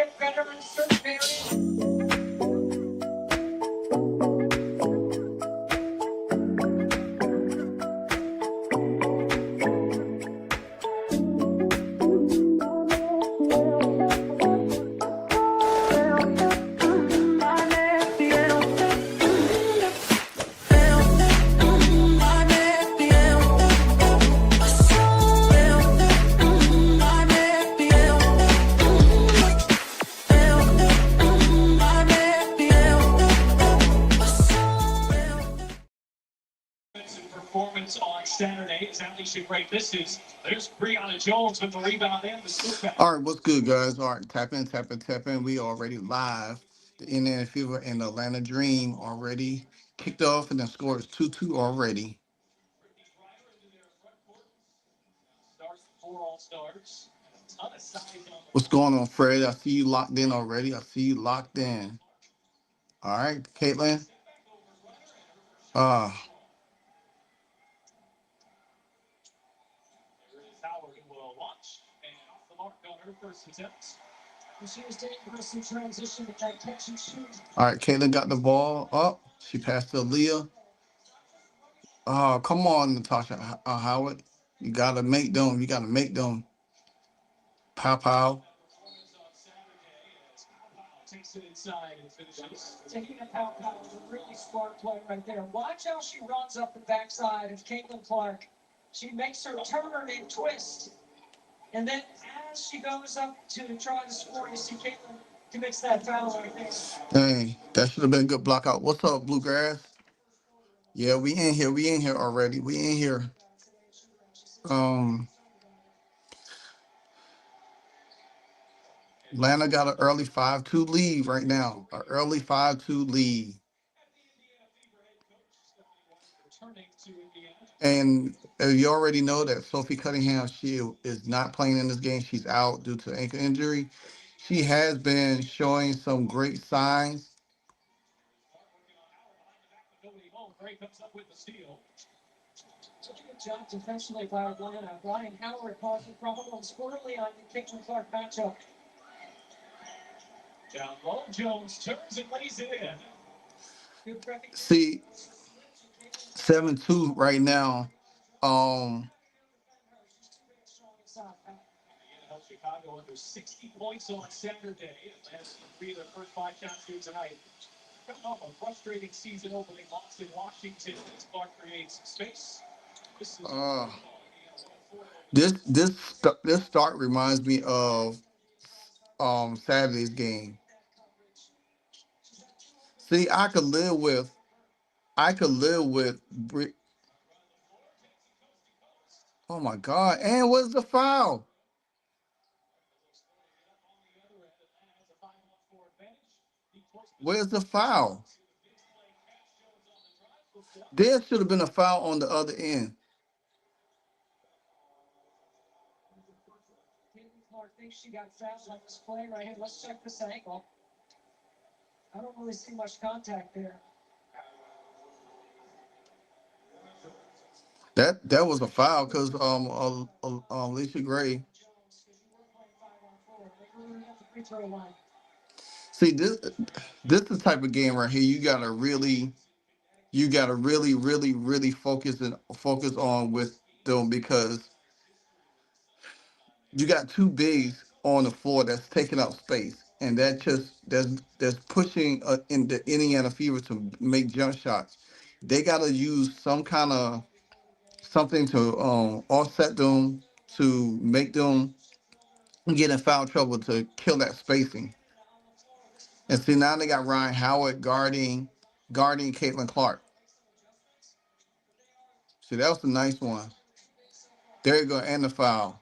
get better in certain areas. Performance on Saturday. Exactly, she great misses. There's Brianna Jones with the rebound and the slip. All right, what's good, guys? All right, tap in, tap in, tap in. We already live. The Indiana Fever and the Atlanta Dream already kicked off, and the score is 2-2 already. What's going on, Fred? I see you locked in already. I see you locked in. All right, Caitlin. All right, Caitlin got the ball up. She passed to Leah. Oh, come on, Natasha Howard. You gotta make them. You gotta make them. Pow pow. Takes it inside and finishes. Taking a pow pow is a really smart play right there. Watch how she runs up the backside of Caitlin Clark. She makes her turn and twist. And then as she goes up to try to score, you see Caitlin commits that foul right there. Dang, that should have been a good block out. What's up, Bluegrass? Yeah, we in here. We in here already. We in here. Atlanta got an early 5-2 lead right now. An early 5-2 lead. And you already know that Sophie Cunningham, she is not playing in this game. She's out due to ankle injury. She has been showing some great signs. Such a good job defensively by Atlanta. Brian Howard causing problems squarely on the Caitlin Clark matchup. Down low, Jones turns and lays it in. See, 7-2 right now. Chicago under 60 points on Saturday. Last three of their first 5 shots here tonight. Coming off a frustrating season opening loss in Washington. This Clark creates space. This start reminds me of Saturday's game. See, I could live with oh my God. And what's the foul? Where's the foul? There should have been a foul on the other end. I think she got fouled on this play right here. Let's check this angle. I don't really see much contact there. That was a foul because Alicia Gray. See, this is the type of game right here. You gotta really, really focus on with them, because you got two bigs on the floor that's taking up space, and that's pushing in the Indiana Fever to make jump shots. They gotta use some kind of something to offset them, to make them get in foul trouble, to kill that spacing. And see, now they got Ryan Howard guarding Caitlin Clark. See, that was a nice one. There you go, and the foul.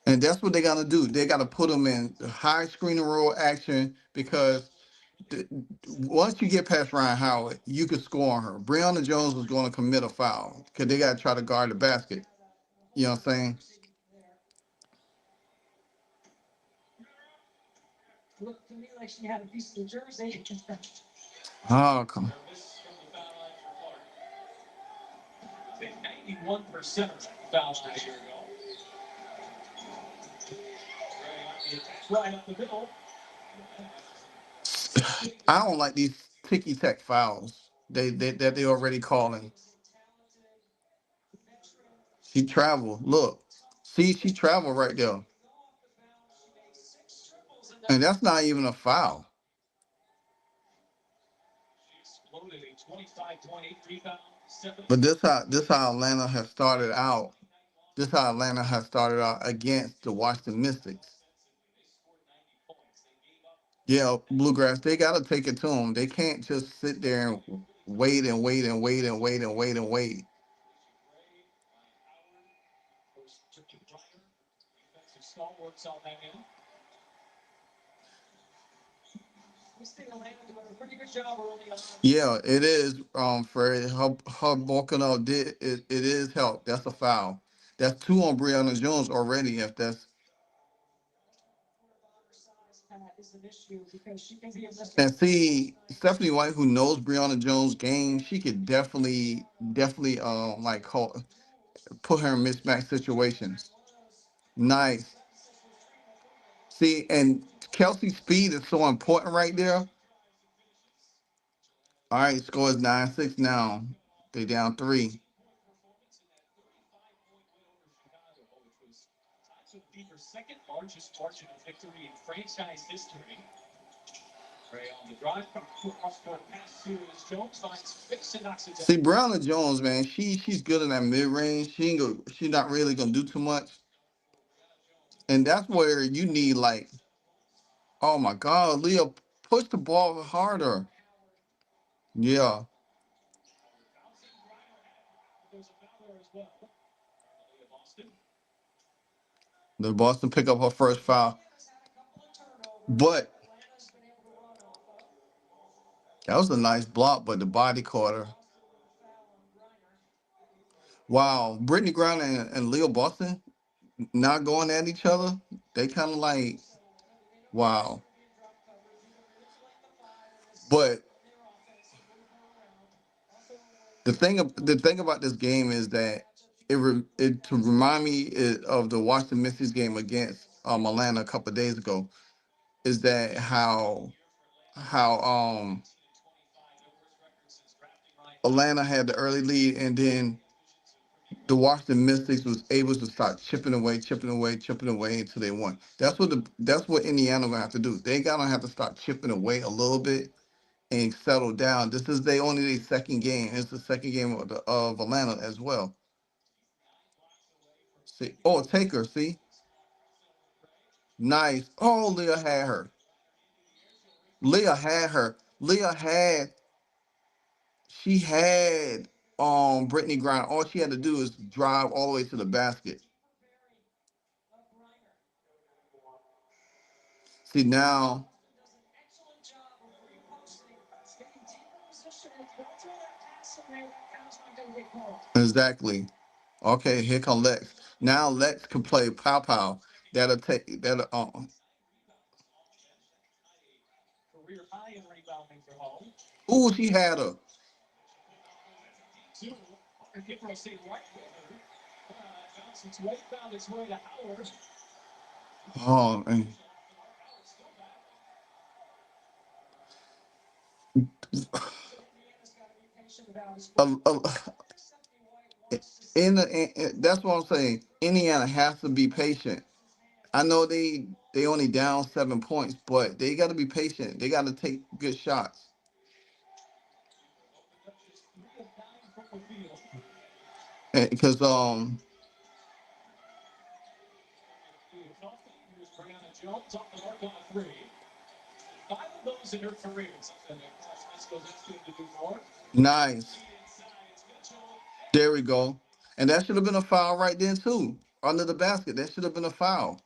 And that's what they got to do. They got to put them in high screen and roll action, because once you get past Ryan Howard, you can score on her. Brianna Jones was going to commit a foul because they got to try to guard the basket. You know what I'm saying? Looked to me like she had a piece of the jersey. Oh, come on. 91% of fouls this year ago. Right up the middle. I don't like these ticky tack fouls that they already calling. She traveled. Look, see, she traveled right there, and that's not even a foul. But this how Atlanta has started out. This how Atlanta has started out against the Washington Mystics. Yeah, Bluegrass, they got to take it to them. They can't just sit there and wait and wait and wait and wait and wait and wait. Yeah, it is. For her walking up, it is help. That's a foul. That's two on Breonna Jones already. If that's and see Stephanie White, who knows Breonna Jones' game, she could definitely like put her in mismatch situations. Nice. See, and Kelsey's speed is so important right there. All right, score is 9-6 now. They down three. Second largest margin of victory in franchise history. See, Breonna Jones, man, she's good in that mid range. She's not really gonna do too much, and that's where you need like, oh my God, Leah, push the ball harder. Yeah, the Boston pick up her first foul, but that was a nice block, but the body caught her. Wow, Brittany Griner and Leo Boston not going at each other. They kind of like, wow. But the thing about this game is that it to remind me of the Washington Mystics game against Atlanta a couple of days ago is that how Atlanta had the early lead and then the Washington Mystics was able to start chipping away, chipping away, chipping away until they won. That's what Indiana gonna have to do. They gotta have to start chipping away a little bit and settle down. This is only their second game. It's the second game of Atlanta as well. See, oh, take her. See, nice. Oh, Leah had her. Leah had her. Leah had. She had Brittany Griner. All she had to do is drive all the way to the basket. See now, exactly. Okay, here come Lex. Now Lex can play pow pow. That'll take that'll Ooh, she had her. Oh, and uh, that's what I'm saying. Indiana has to be patient. I know they only down 7 points, but they got to be patient. They got to take good shots. Because nice. There we go. And that should have been a foul right then too. Under the basket. That should have been a foul.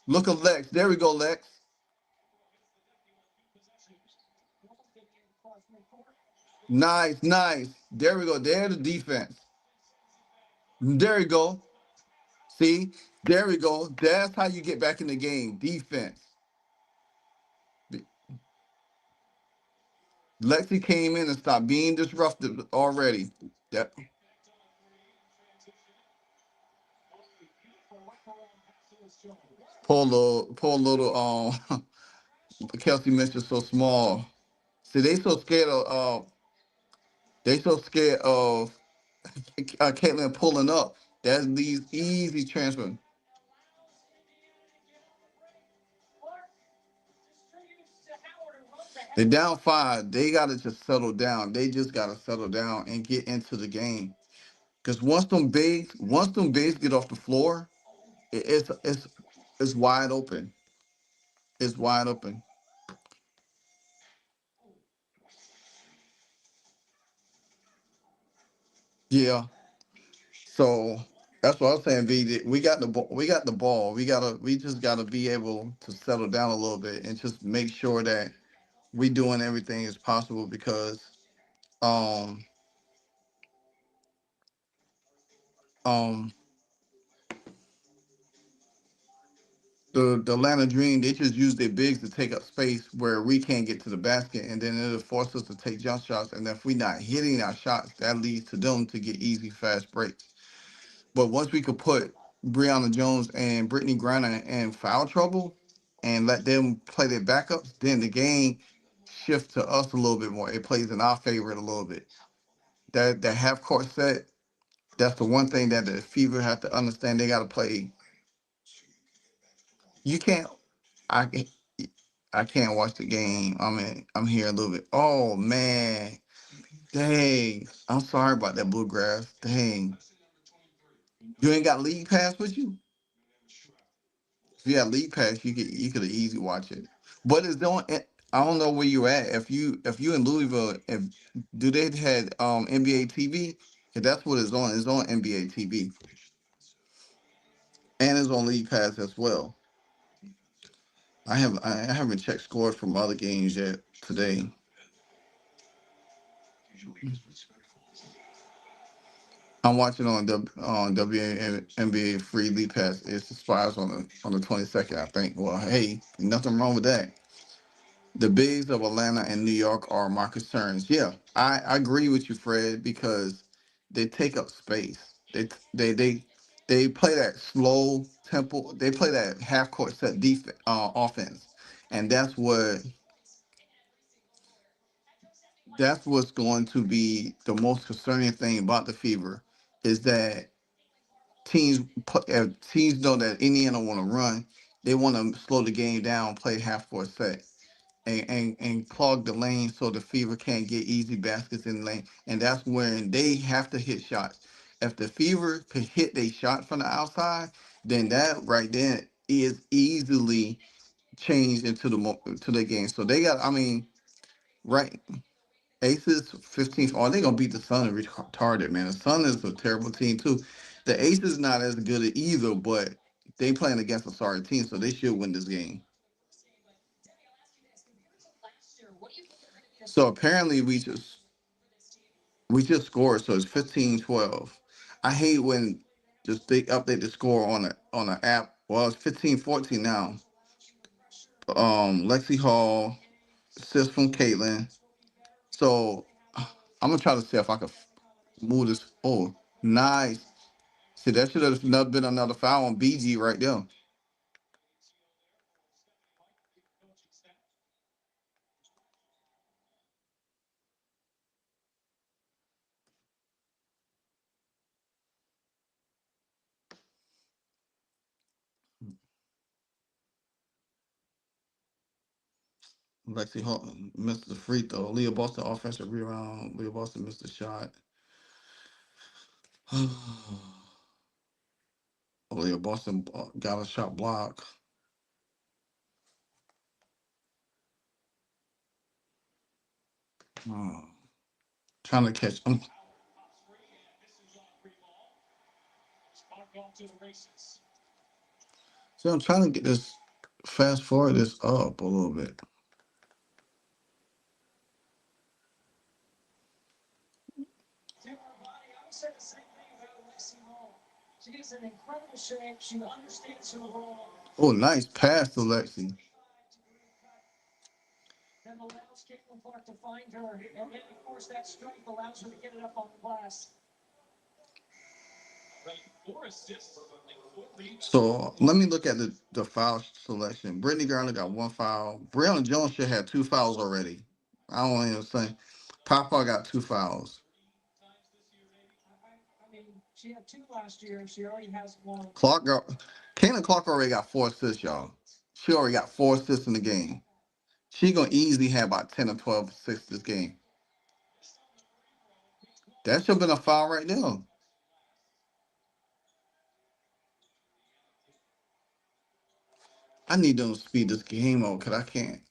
Look at Lex. There we go, Lex. Nice, nice. There we go. There's the defense. There we go. See? There we go. That's how you get back in the game. Defense. Lexi came in and stopped being disruptive already. That Poor little Kelsey Mitchell so small. See, they so scared of Caitlin pulling up. That leaves easy transfer. They down five. They gotta just settle down. They just gotta settle down and get into the game. Cause once them bigs get off the floor, it's wide open. It's wide open. Yeah. So that's what I'm saying. V, we got the ball. We got the ball. We just gotta be able to settle down a little bit and just make sure that we doing everything as possible because um um the Atlanta Dream, they just use their bigs to take up space where we can't get to the basket, and then it'll force us to take jump shots. And if we're not hitting our shots, that leads to them to get easy, fast breaks. But once we could put Breonna Jones and Brittany Griner in foul trouble and let them play their backups, then the game shifts to us a little bit more. It plays in our favor a little bit. That half court set, that's the one thing that the Fever have to understand. They got to play. You can't. I I can't watch the game. I'm here a little bit. Oh man, dang. I'm sorry about that bluegrass. Dang, you ain't got league pass with you. If you had league pass, you could have easy watch it. But it's on. I don't know where you at. If you in Louisville, if do they had NBA TV? 'Cause that's what it's on. It's on NBA TV and it's on league pass as well. I haven't checked scores from other games yet today. I'm watching on WNBA free league pass. It expires on the 22nd, I think. Well, hey, nothing wrong with that. The bigs of Atlanta and New York are my concerns. Yeah, I agree with you, Fred, because they take up space. They they they play that slow tempo. They play that half court set defense offense, and that's what's going to be the most concerning thing about the Fever is that if teams know that Indiana want to run, they want to slow the game down, play half court set, and clog the lane so the Fever can't get easy baskets in the lane. And that's when they have to hit shots. If the Fever could hit a shot from the outside, then that right then is easily changed into to the game. So they got, I mean, right. Aces 15th. Oh, they gonna beat the Sun and retarded, man. The Sun is a terrible team too. The Aces not as good either, but they playing against a sorry team, so they should win this game. So apparently we just scored, so it's 15-12. I hate when just they update the score on an app. Well, it's 15-14 now. Lexi Hall, assist from Caitlin. So I'm gonna try to see if I can move this. Oh, nice. See, that should have not been another foul on BG right there. Lexi Hall missed the free throw. Leah Boston offensive rebound. Leah Boston missed the shot. Leah Boston got a shot block. Oh, trying to catch. See, I'm trying to get this. Fast forward this up a little bit. Oh, nice pass to Lexi. So let me look at the foul selection. Brittany Garner got one foul. Breonna Jones should have two fouls already. I don't even say. Papa got two fouls. I mean, she had two last year. She already has one. Clark got Kaylin Clark already got four assists, y'all. She already got four assists in the game. She gonna easily have about 10 or 12 assists this game. That should have been a foul right there. I need them to speed this game up because I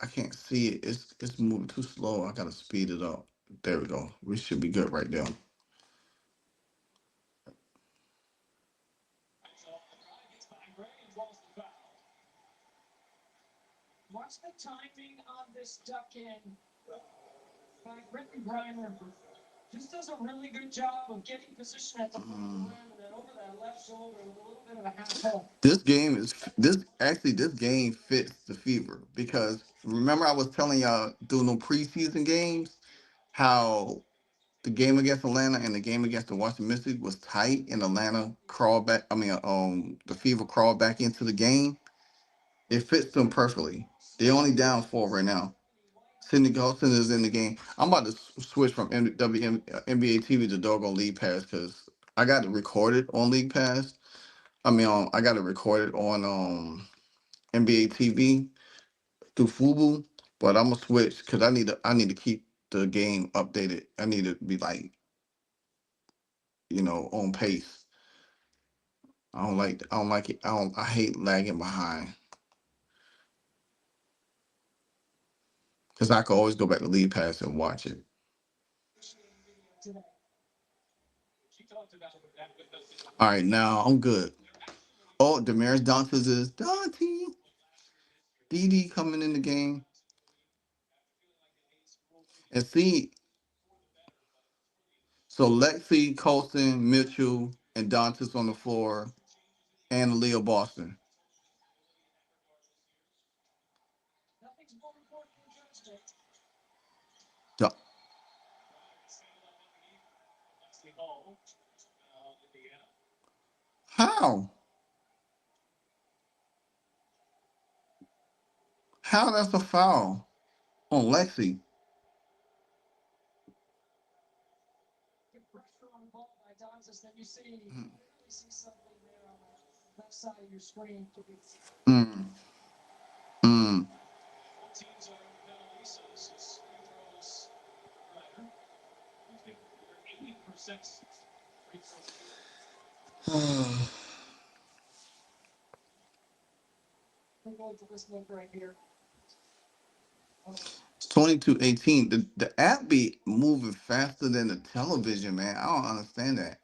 can't see it. It's moving too slow. I gotta speed it up. There we go. We should be good right there. Watch the timing on this duck in by Brittany Griner. Just does a really good job of getting position at the front of the rim and then over that left shoulder with a little bit of a half hole. This game fits the fever because remember I was telling y'all doing no preseason games how the game against Atlanta and the game against the Washington Mystics was tight and Atlanta crawled back. I mean, the fever crawled back into the game. It fits them perfectly. They're only down four right now. Sidney Golson is in the game. I'm about to switch from NBA TV to doggone League Pass because I got it recorded on League Pass. I mean, I got it recorded on NBA TV through Fubu, but I'm gonna switch because I need to keep the game updated. I need to be like on pace. I don't like it. I hate lagging behind because I could always go back to League Pass and watch it. All right, now I'm good. Oh, Damaris Dantas is Dante. DD coming in the game. And see, so Lexi, Colson, Mitchell, and Dantas on the floor, and Leo Boston. Da- How? How that's a foul on Lexi? Get pressure on the ball by Donzus. Then you see something there on the left side of your screen. Mm, mm. We're going to this look right here. It's 22-18. The app be moving faster than the television, man. I don't understand that.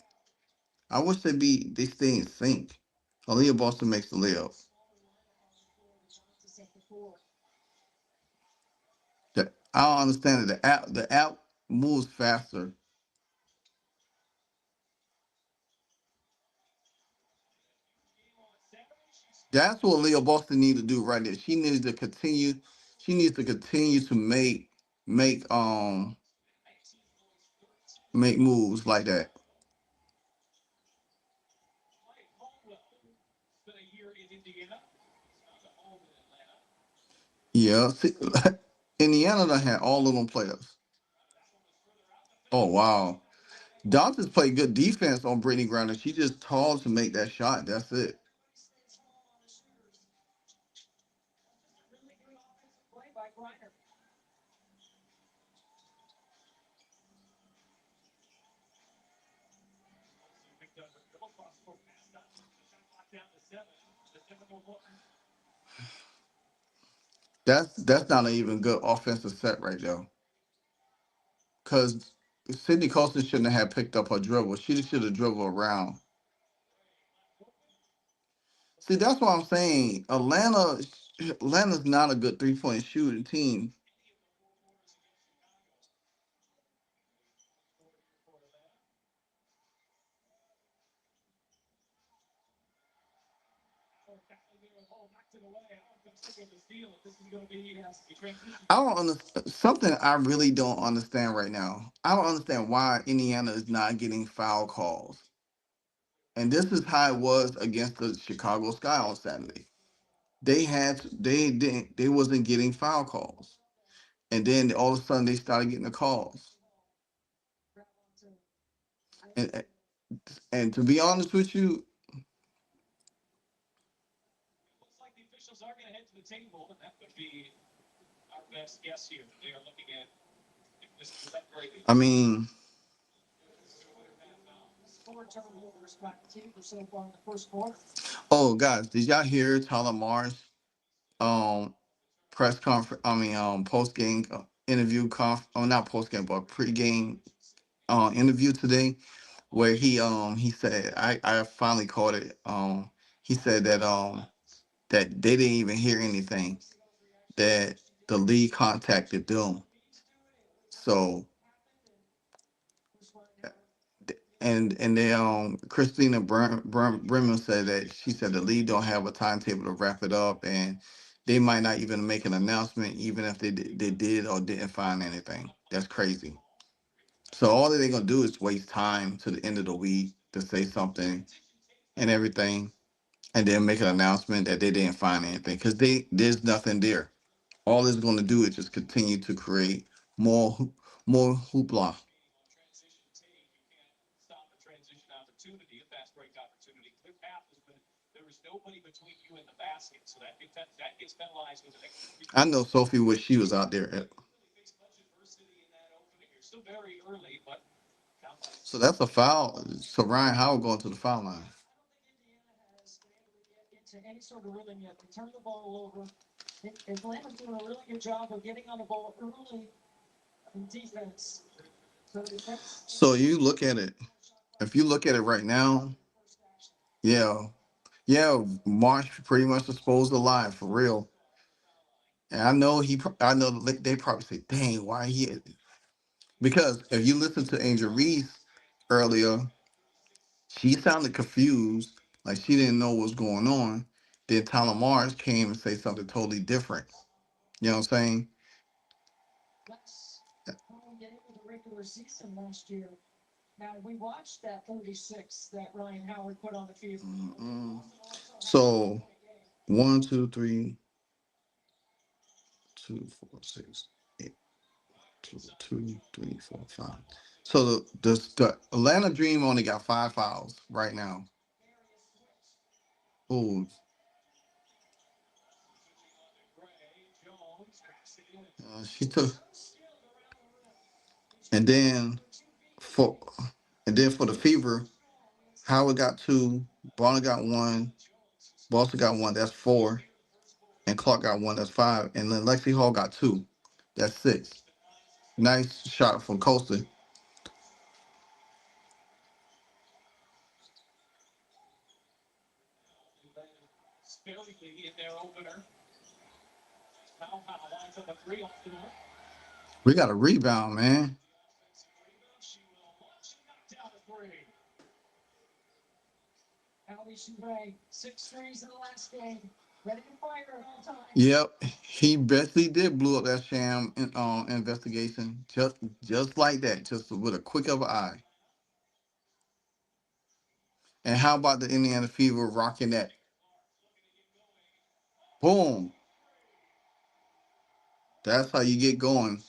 I wish they stay in sync. Aaliyah Boston makes the layup. I don't understand it. The app moves faster. That's what Leah Boston needs to do right there. She needs to continue. She needs to continue to make make moves like that. Yeah. See, Indiana done had all of them players. Oh wow. Dantas played good defense on Brittany Griner. She just tall to make that shot. That's it. Play by Griner. That's not an even good offensive set right there. Because Sydney Colson shouldn't have picked up her dribble. She should have dribbled around. See, that's what I'm saying. Atlanta's not a good 3-point shooting team. I don't understand something I really don't understand right now. I don't understand why Indiana is not getting foul calls. And this is how it was against the Chicago Sky on Saturday. They wasn't getting foul calls, and then all of a sudden they started getting the calls. And and to be honest with you, Looks like the officials are going to head to the table, and that would be our best guess here. They are looking at if this is separated. I mean, Four turnovers by the team so far in the first quarter. oh guys, did y'all hear Tyler Mars um press conference? I mean, post game interview not post game but pre game interview today, where he said I finally caught it. He said that they didn't even hear anything, that the league contacted them. So and they Christina Bremen said that she said the league don't have a timetable to wrap it up, and they might not even make an announcement even if they did or didn't find anything. That's crazy. So all that they're gonna do is waste time to the end of the week to say something and everything, and then make an announcement that they didn't find anything because there's nothing there. All it's going to do is just continue to create more more hoopla. Transition take, you can't stop a transition opportunity, a fast break opportunity. Clear path was, but there was nobody between you and the basket, so that gets penalized with an extra free I throw. know Sophie wish she was out there. Really face much adversity in that opening. You're still very early, but So that's a foul. So Ryan Howard going to the foul line. I don't think Indiana has been able to get into any sort of rhythm yet. They turn the ball over. Atlanta's doing a really good job of getting on the ball early in defense. So you look at it. If you look at it right now, yeah, yeah, Marsh pretty much exposed the line for real. And I know I know they probably say, "Dang, why he?" Because if you listen to Angel Reese earlier, she sounded confused, like she didn't know what was going on. Then Tyler Mars came and say something totally different. You know what I'm saying? Let's get into the regular season last year. Now we watched that 36 that Ryan Howard put on the field. Mm-mm. So 1, 2, 3, 2, 4, 6, 8, 2, 2, 3, 4, 5. So the Atlanta Dream only got 5 fouls right now. Oh, she took, and then for for the Fever, Howard got 2, Bonner got 1, Boston got 1. That's 4, and Clark got 1. That's 5, and then Lexi Hall got 2. That's 6. Nice shot from Coastal. In their opener. Lines up a three off the mark. We got a rebound, man. She will launch and knock down a three. Allie Shoubray, 6 threes in the last game. Ready to fire at all times. Yep, he basically did blew up that sham investigation just like that, just with a quick of an eye. And how about the Indiana Fever rocking that? Boom. That's how you get going.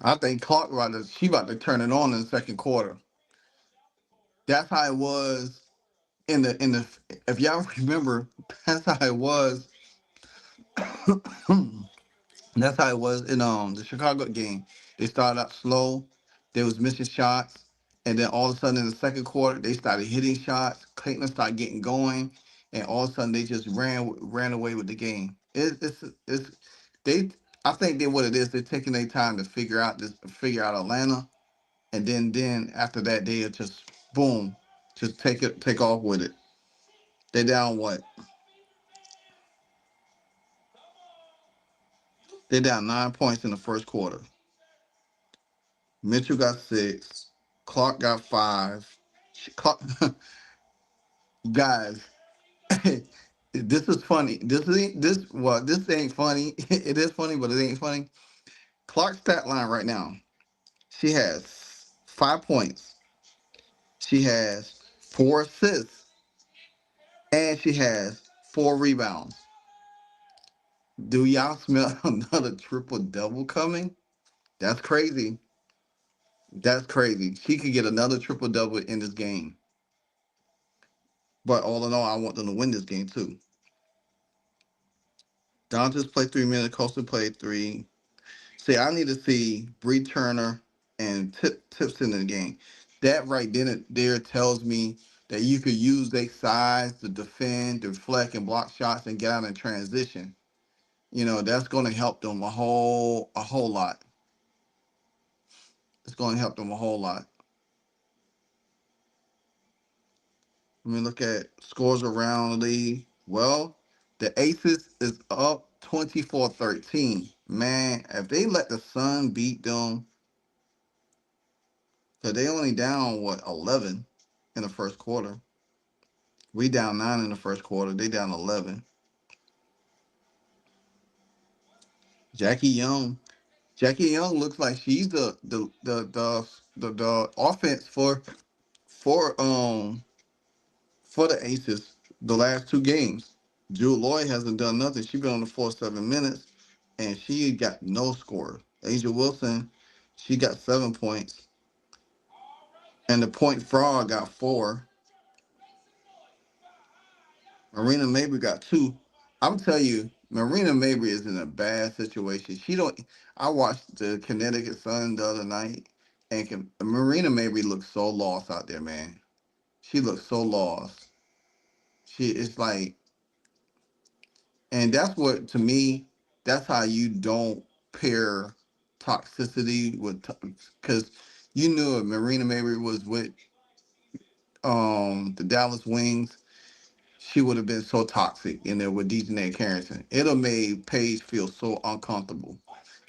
I think Clark about to turn it on in the second quarter. That's how it was in the if y'all remember, that's how it was. That's how it was in the Chicago game. They started out slow, they was missing shots, and then all of a sudden in the second quarter they started hitting shots. Clayton started getting going, and all of a sudden they just ran away with the game. It's they. I think they what it is. They're taking their time to figure out Atlanta, and then after that they'll just boom, just take off with it. They down what? They down 9 points in the first quarter. Mitchell got 6. Clark got 5. Clark, guys, This is funny. This ain't funny. It is funny, but it ain't funny. Clark's stat line right now. She has 5 points. She has 4 assists, and she has 4 rebounds. Do y'all smell another triple double coming? That's crazy. That's crazy. She could get another triple double in this game. But all in all, I want them to win this game too. Don just played 3 minutes. Colson played three. See, I need to see Bree Turner and Tipson in the game. That right then there tells me that you could use their size to defend, deflect, and block shots and get out in transition. That's going to help them a whole lot. It's going to help them a whole lot. Let me look at scores around the league. Well, the Aces is up 24-13. Man, if they let the Sun beat them, because they only down, 11 in the first quarter. We down 9 in the first quarter. They down 11. Jackie Young. Jackie Young looks like she's the offense for um for the Aces the last 2 games. Jewel Lloyd hasn't done nothing. She's been on the floor 7 minutes, and she got no score. Asia Wilson, she got 7 points, and the point fraud got 4. Marina Mabry got 2. I'm telling you, Marina Mabry is in a bad situation. She don't. I watched the Connecticut Sun the other night, and Marina Mabry looks so lost out there, man. She looks so lost. She is like, and that's what, to me, that's how you don't pair toxicity with, because you knew if Marina Mabry was with the Dallas Wings, she would have been so toxic in there with Dejanay Carrington. It'll made Paige feel so uncomfortable.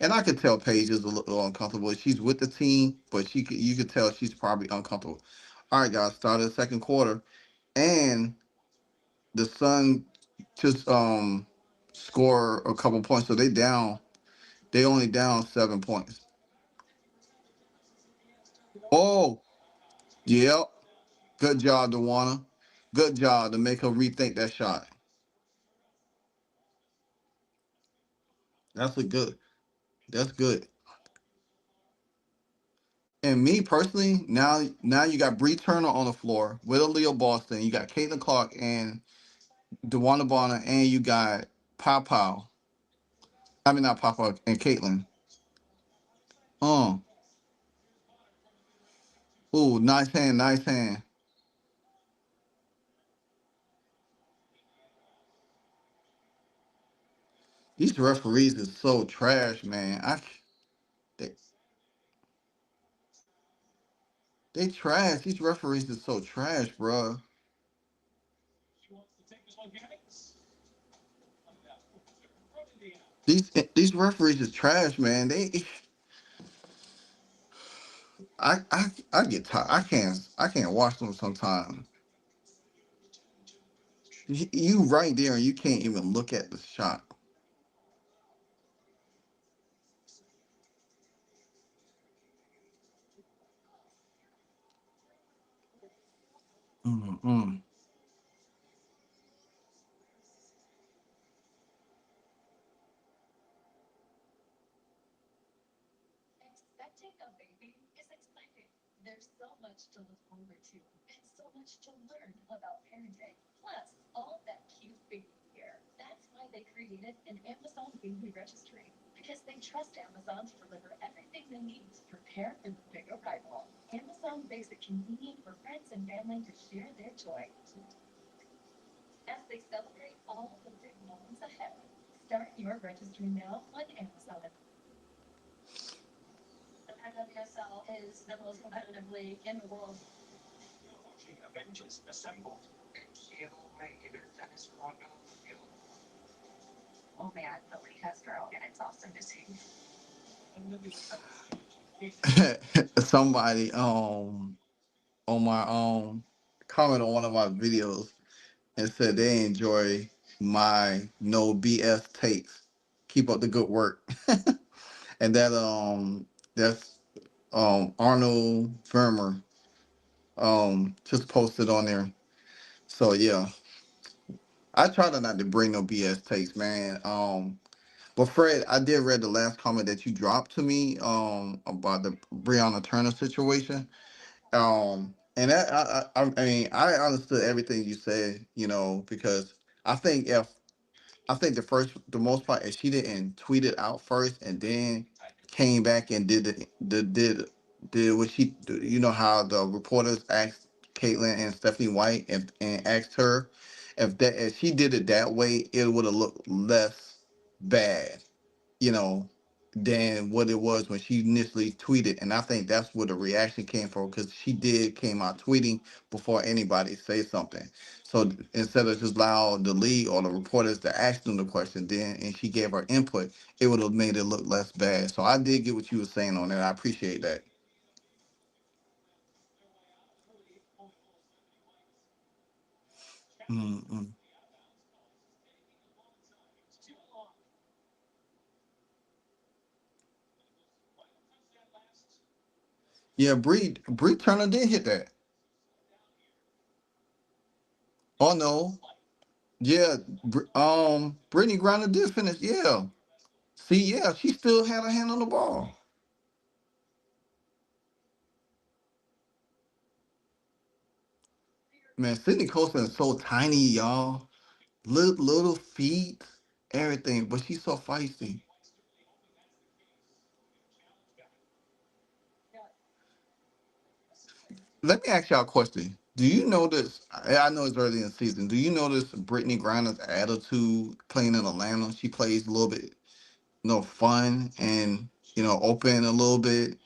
And I could tell Paige is a little uncomfortable. She's with the team, but you could tell she's probably uncomfortable. All right, guys, started the second quarter, and the Sun just score a couple points, so they down. They only down 7 points. Oh, yep. Good job, Dewana. Good job to make her rethink that shot. That's a good. That's good. And me personally, now you got Bree Turner on the floor with Aaliyah Boston. You got Caitlin Clark and DeWanda Bonner, and you got Pow Pow. I mean, not Pow Pow and Caitlin. Um, ooh, nice hand, nice hand. These referees is so trash, man. They, they trash. These referees is so trash, bro. These referees is trash, man. I get tired. I can't watch them sometimes. You right there and you can't even look at the shot. Mm-mm. Somebody on my comment on one of my videos and said they enjoy my no BS takes. Keep up the good work. And that's Arnold Vermer just posted on there. So yeah, I try to not to bring no BS takes, man. But Fred, I did read the last comment that you dropped to me about the Breonna Turner situation. And that, I mean, I understood everything you said, because I think if I think the most part is she didn't tweet it out first and then came back and did what how the reporters asked Caitlyn and Stephanie White and asked her if she did it that way, it would have looked less bad, you know, than what it was when she initially tweeted. And I think that's where the reaction came from because she did came out tweeting before anybody say something. So instead of just allow the lead or the reporters to ask them the question, then and she gave her input, it would have made it look less bad. So I did get what you were saying on that. I appreciate that. Mm-mm. Yeah, Bree Turner did hit that. Oh no, yeah, Brittany Griner did finish. Yeah, see, yeah, she still had her hand on the ball. Man, Sydney Colson is so tiny, y'all. Little feet, everything, but she's so feisty. Let me ask y'all a question. Do you notice? I know it's early in the season. Do you notice Brittany Griner's attitude playing in Atlanta? She plays a little bit, fun and open a little bit.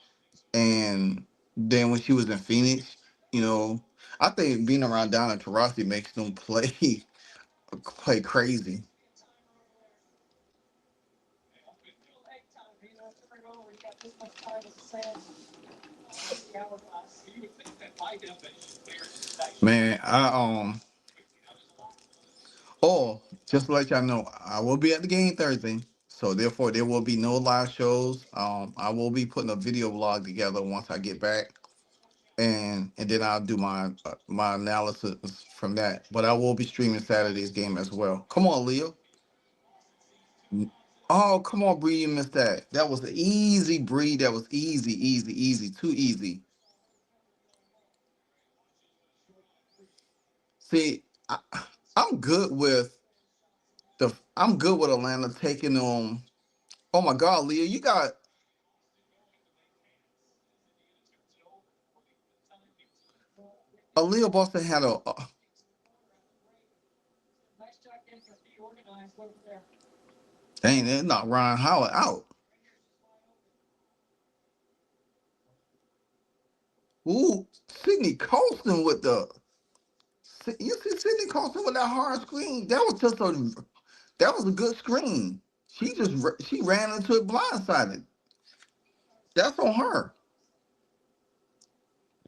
And then when she was in Phoenix, you know, I think being around Donna Taurasi makes them play play crazy. Man, just to let y'all know, I will be at the game Thursday. So therefore there will be no live shows. I will be putting a video blog together once I get back. And then I'll do my analysis from that. But I will be streaming Saturday's game as well. Come on, Leo. Oh, come on, Bree, you missed that. That was easy, Bree. That was easy, easy, easy, too easy. See, I'm good with I'm good with Atlanta taking on. Oh my God, Leah, you got Leah Boston had a dang, they knocked Ryan Howard out. Ooh, Sydney Colston with you see Sydney Colston with that hard screen. That was a good screen. She ran into it blindsided. That's on her.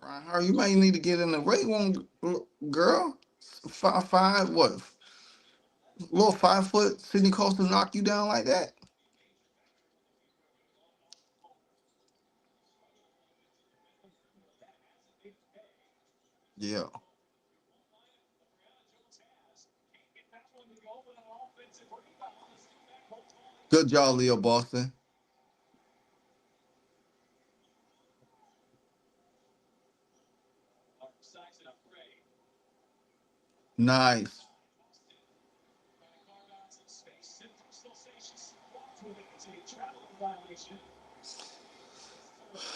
Ryan Howard, you might need to get in the weight room, girl. 5'5", what? Little 5 foot Sydney Colston knock you down like that? Yeah. Good job, Leo Boston. Nice.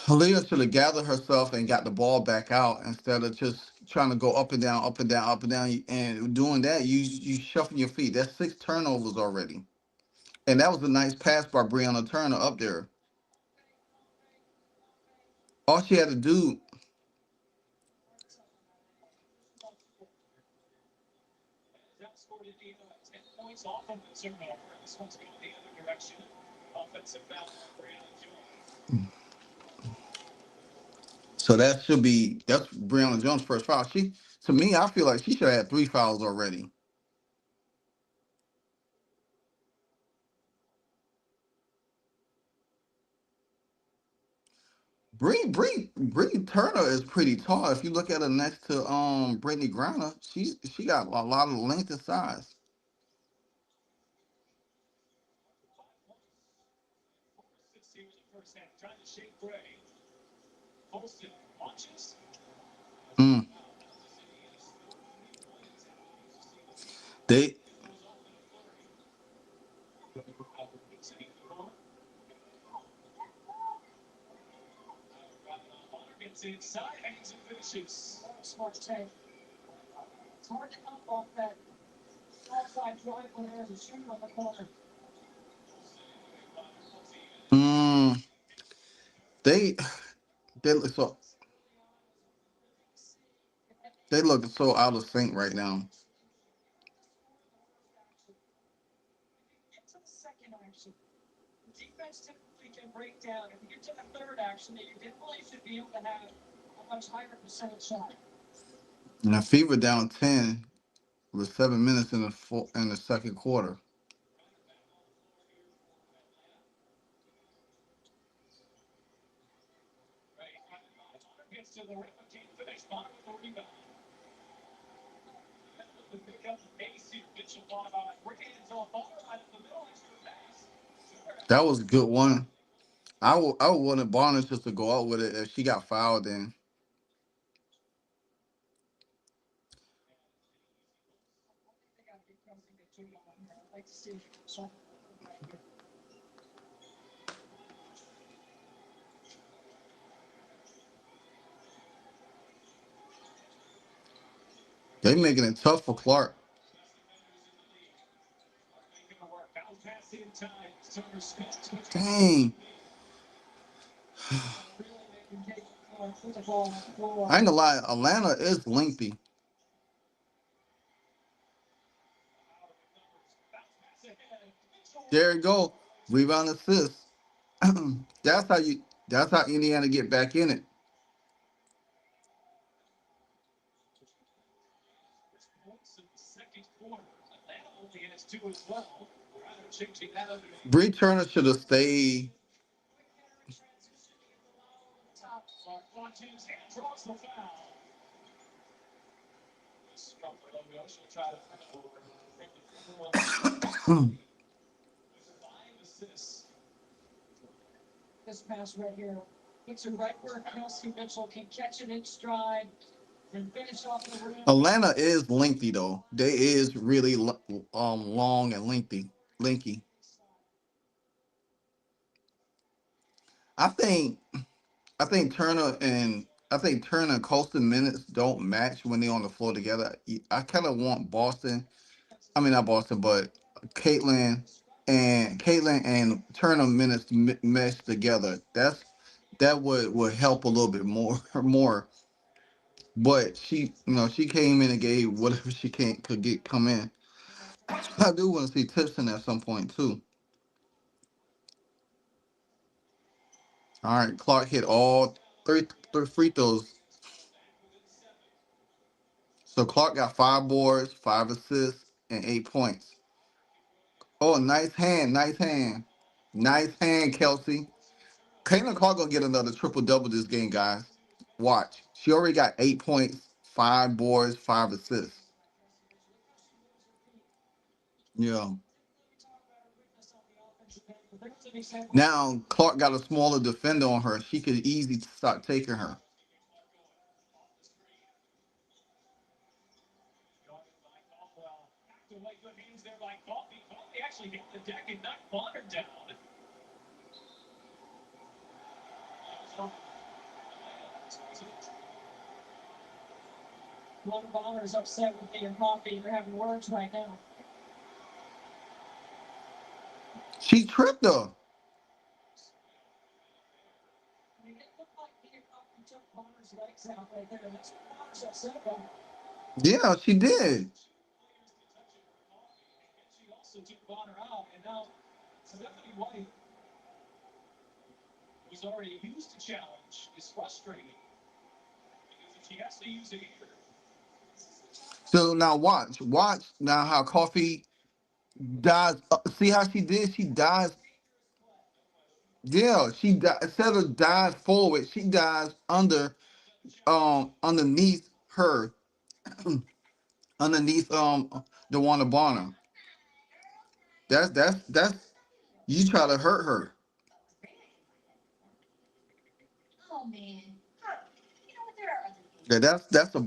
Leah should have gathered herself and got the ball back out instead of just trying to go up and down, up and down, up and down. And doing that, you shuffle your feet. That's 6 turnovers already. And that was a nice pass by Breonna Turner up there. All she had to do, so that's Breonna Jones' first foul. To me, I feel like she should have had 3 fouls already. Bree Turner is pretty tall. If you look at her next to Brittany Griner, she got a lot of length and size. Mm. They Smart take. It's hard to come off that outside drive when there's a shooter on the corner. mm, they they look so they look so out of sync right now. Get to the second action. Defense typically can break down. If you get to the third action, that you definitely should be able to have a much higher percentage shot. Now Fever down 10 with 7 minutes in the second quarter. That was a good one. I would want Barnes just to go out with it if she got fouled in. They got to be something to do on here. I'd like to see something right here. They making it tough for Clark. Dang. I ain't gonna lie, Atlanta is lengthy. There you go. Rebound assist. that's how you that's how Indiana get back in it. Bree Turner should have stayed. This pass right here. It's a right where Kelsey Mitchell can catch it in stride and finish off the rim. Atlanta is lengthy though. They is really long and lengthy. I think I think Turner and Colston minutes don't match when they're on the floor together. I kind of want Boston. I mean not Boston, but Caitlin Caitlin and Turner minutes to mesh together. That would help a little bit more. But she came in and gave whatever she can could get come in. I do want to see Tipson at some point too. All right, Clark hit all three free throws. So Clark got 5 boards, 5 assists, and 8 points. Oh, nice hand, Kelsey. Caitlin Clark gonna get another triple double this game, guys. Watch. She already got 8 points, 5 boards, 5 assists. Yeah. Now Clark got a smaller defender on her. She could easily start taking her. One baller is upset with me and Coffee. They're having words right now. She tripped her. I mean, it looked like he took Bonner's legs out right there. That's what Bonner's upset about. Yeah, she did. She also took Bonner out, and now Stephanie White, who's already used the challenge, is frustrated because she has to use it here. So now watch now how Coffee dies. See how she did? She dies. Yeah, instead of dive forward, she dives underneath her, underneath the one Bonner. That's you try to hurt her. Yeah, that's a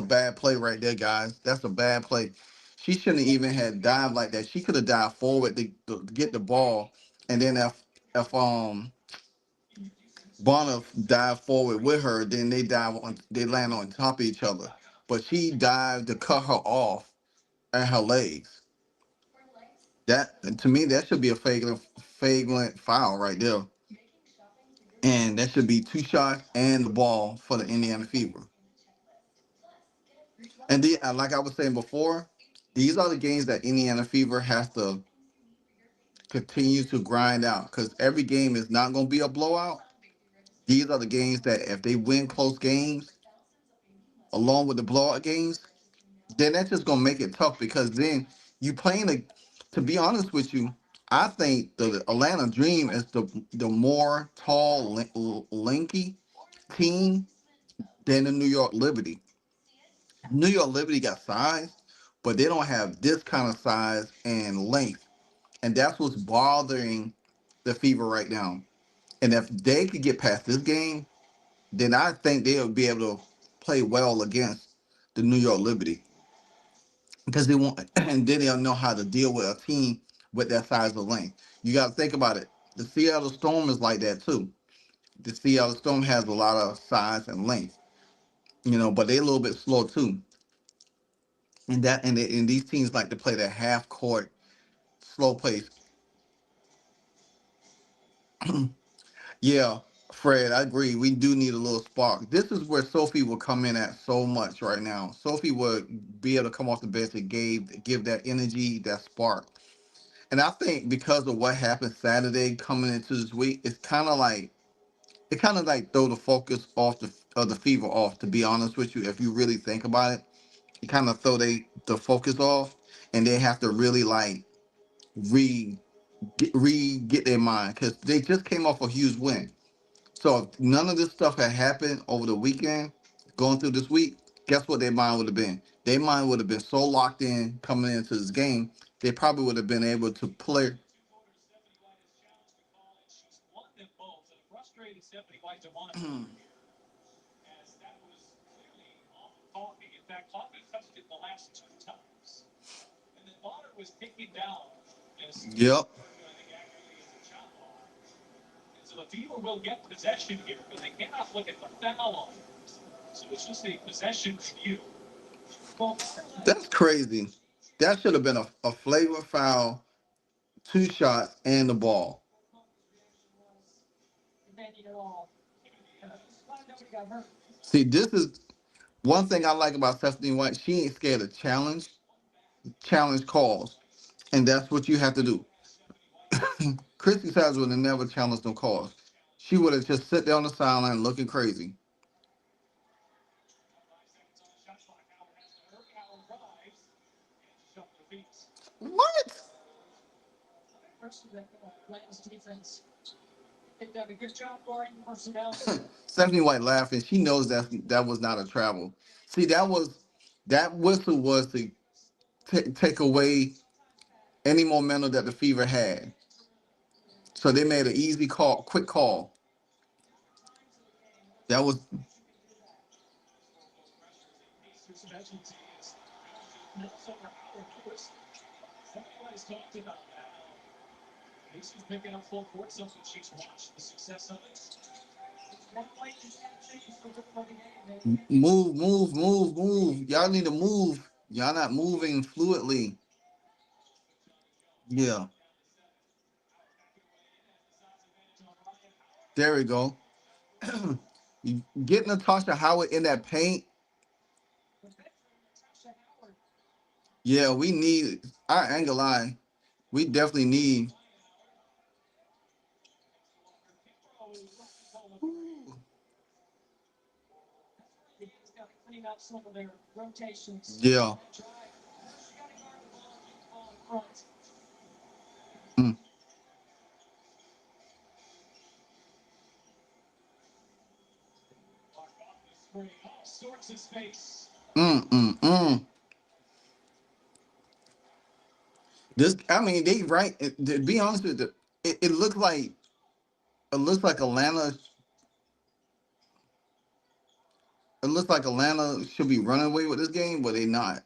bad play right there, guys. That's a bad play. She shouldn't have even had dived like that. She could have dived forward to get the ball, and then if Bonner dive forward with her, then they land on top of each other. But she dived to cut her off at her legs. That to me that should be a flagrant foul right there, and that should be two shots and the ball for the Indiana Fever. And like I was saying before, these are the games that Indiana Fever has to continue to grind out because every game is not going to be a blowout. These are the games that if they win close games along with the blowout games, then that's just gonna make it tough because then you playing a. To be honest with you, I think the Atlanta Dream is the more tall, lanky team than the New York Liberty. New York Liberty got size, but they don't have this kind of size and length, and that's what's bothering the Fever right now. And if they could get past this game, then I think they'll be able to play well against the New York Liberty. Because they want, and then they'll know how to deal with a team with that size of length. You got to think about it. The Seattle Storm is like that too. The Seattle Storm has a lot of size and length, but they're a little bit slow too. And these teams like to play that half court, slow pace. Yeah, Fred, I agree. We do need a little spark. This is where Sophie will come in at so much right now. Sophie would be able to come off the bench and give that energy, that spark. And I think because of what happened Saturday coming into this week, it kind of like throw the focus off of the Fever off. To be honest with you, if you really think about it, it kind of throw the focus off, and they have to really like get their mind because they just came off a huge win. So if none of this stuff had happened over the weekend, going through this week, guess what their mind would have been? Their mind would have been so locked in coming into this game, they probably would have been able to play. Yep. So the Fever will get possession here, but they cannot look at the foul on it. So it's just a possession review. Well, That's crazy. That should have been a flavor foul, two shots, and the ball. See, this is one thing I like about Stephanie White. She ain't scared of challenge calls, and that's what you have to do. Christy Sides would have never challenged them calls. She would have just sit there on the sideline looking crazy. What? Stephanie White laughing. She knows that was not a travel. See, that whistle was to take away any momentum that the Fever had. So they made an easy call, quick call. That was She's picking up full court, something she's watched the success of it. move. Y'all need to move. Y'all not moving fluidly. Yeah, there we go. You get Natasha Howard in that paint. Yeah, we need. I ain't gonna lie. We definitely need. Yeah. Mm. Mm. This, I mean, they right. To be honest with you, it looks like Atlanta. It looks like Atlanta should be running away with this game, but they not.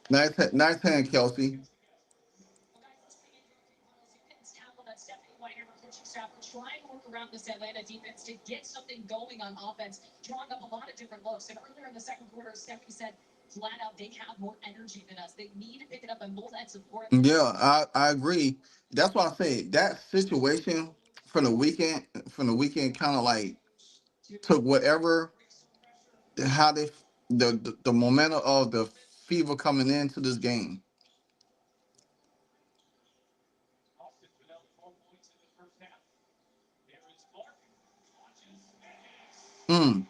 Nice hand, nice hand, Kelsey. Trying to work around this Atlanta defense to get something going on offense, drawing up a lot of different looks. And earlier in the second quarter, Stephanie said flat out they have more energy than us. They need to pick it up on both ends of court. Yeah, I agree. That's why I say that situation from the weekend kind of like took whatever how they the momentum of the fever coming into this game. Mm.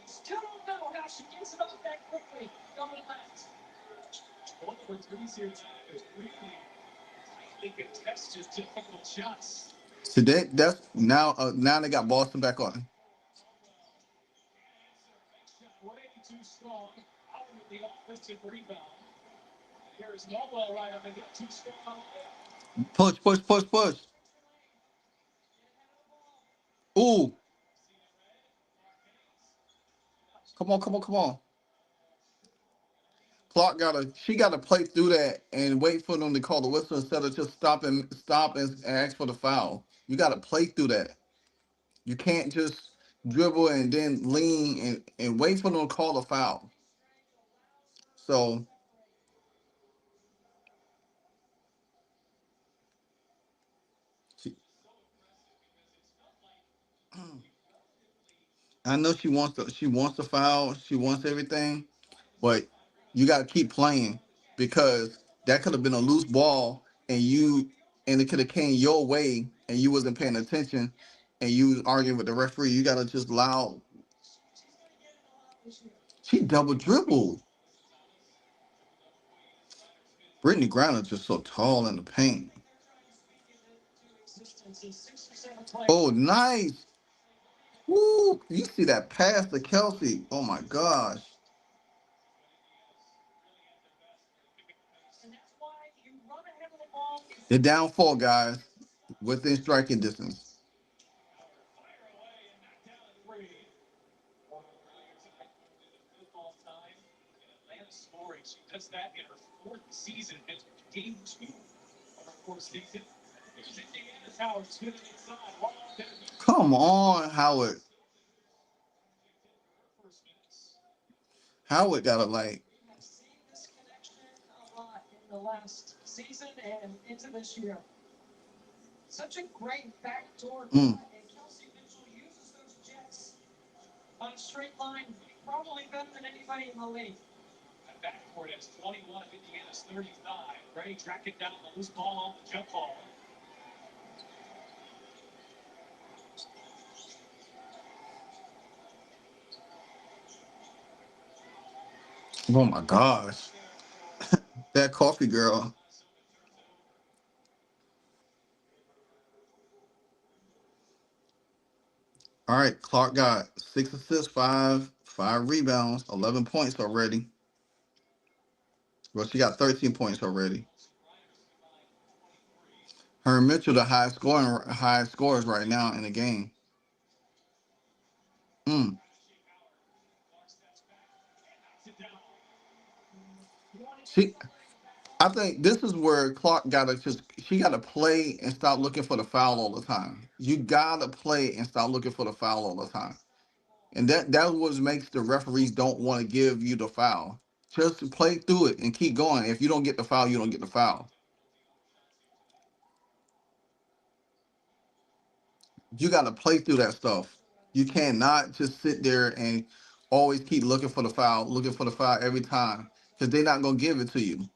Still don't know how she gets it off that quickly. Going left. One for threes here tonight. It's really tightly contested difficult shots. So that's now they got Boston back on. 182 strong. Out with the offensive rebound. Here's Noel right up and get too strong. Push. Ooh, come on. Clark gotta play through that and wait for them to call the whistle instead of just stop and ask for the foul. You gotta play through that. You can't just dribble and then lean and wait for them to call the foul. So she, I know she wants the foul, she wants everything, but you gotta keep playing because that could have been a loose ball and it could have came your way and you wasn't paying attention and you was arguing with the referee. You gotta just allow. She double dribbled. Brittany Griner just so tall in the paint. Oh, nice. Woo! You see that pass to Kelsey? Oh my gosh. They're down four, guys, within striking distance. She does that in her fourth season and game two of her fourth season. Indiana's Howard spinning inside. Come on, Howard. Howard got to like. I've seen this connection a lot in the last season and into this year. Such a great backdoor cut, Mm. and Kelsey Mitchell uses those jets on a straight line, probably better than anybody in the league. That backcourt has 21, Indiana's 35. Ready tracking down the loose ball on the jump ball. Oh my gosh, that coffee girl. All right, Clark got 6 assists, five rebounds, 11 points already. Well, she got 13 points already. Her and Mitchell, the highest scorers right now in the game. Mm. She, I think this is where Clark she gotta play and stop looking for the foul all the time. You gotta play and stop looking for the foul all the time. And that's what makes the referees don't want to give you the foul. Just play through it and keep going. If you don't get the foul, you don't get the foul. You gotta play through that stuff. You cannot just sit there and always keep looking for the foul every time. Because they're not gonna give it to you.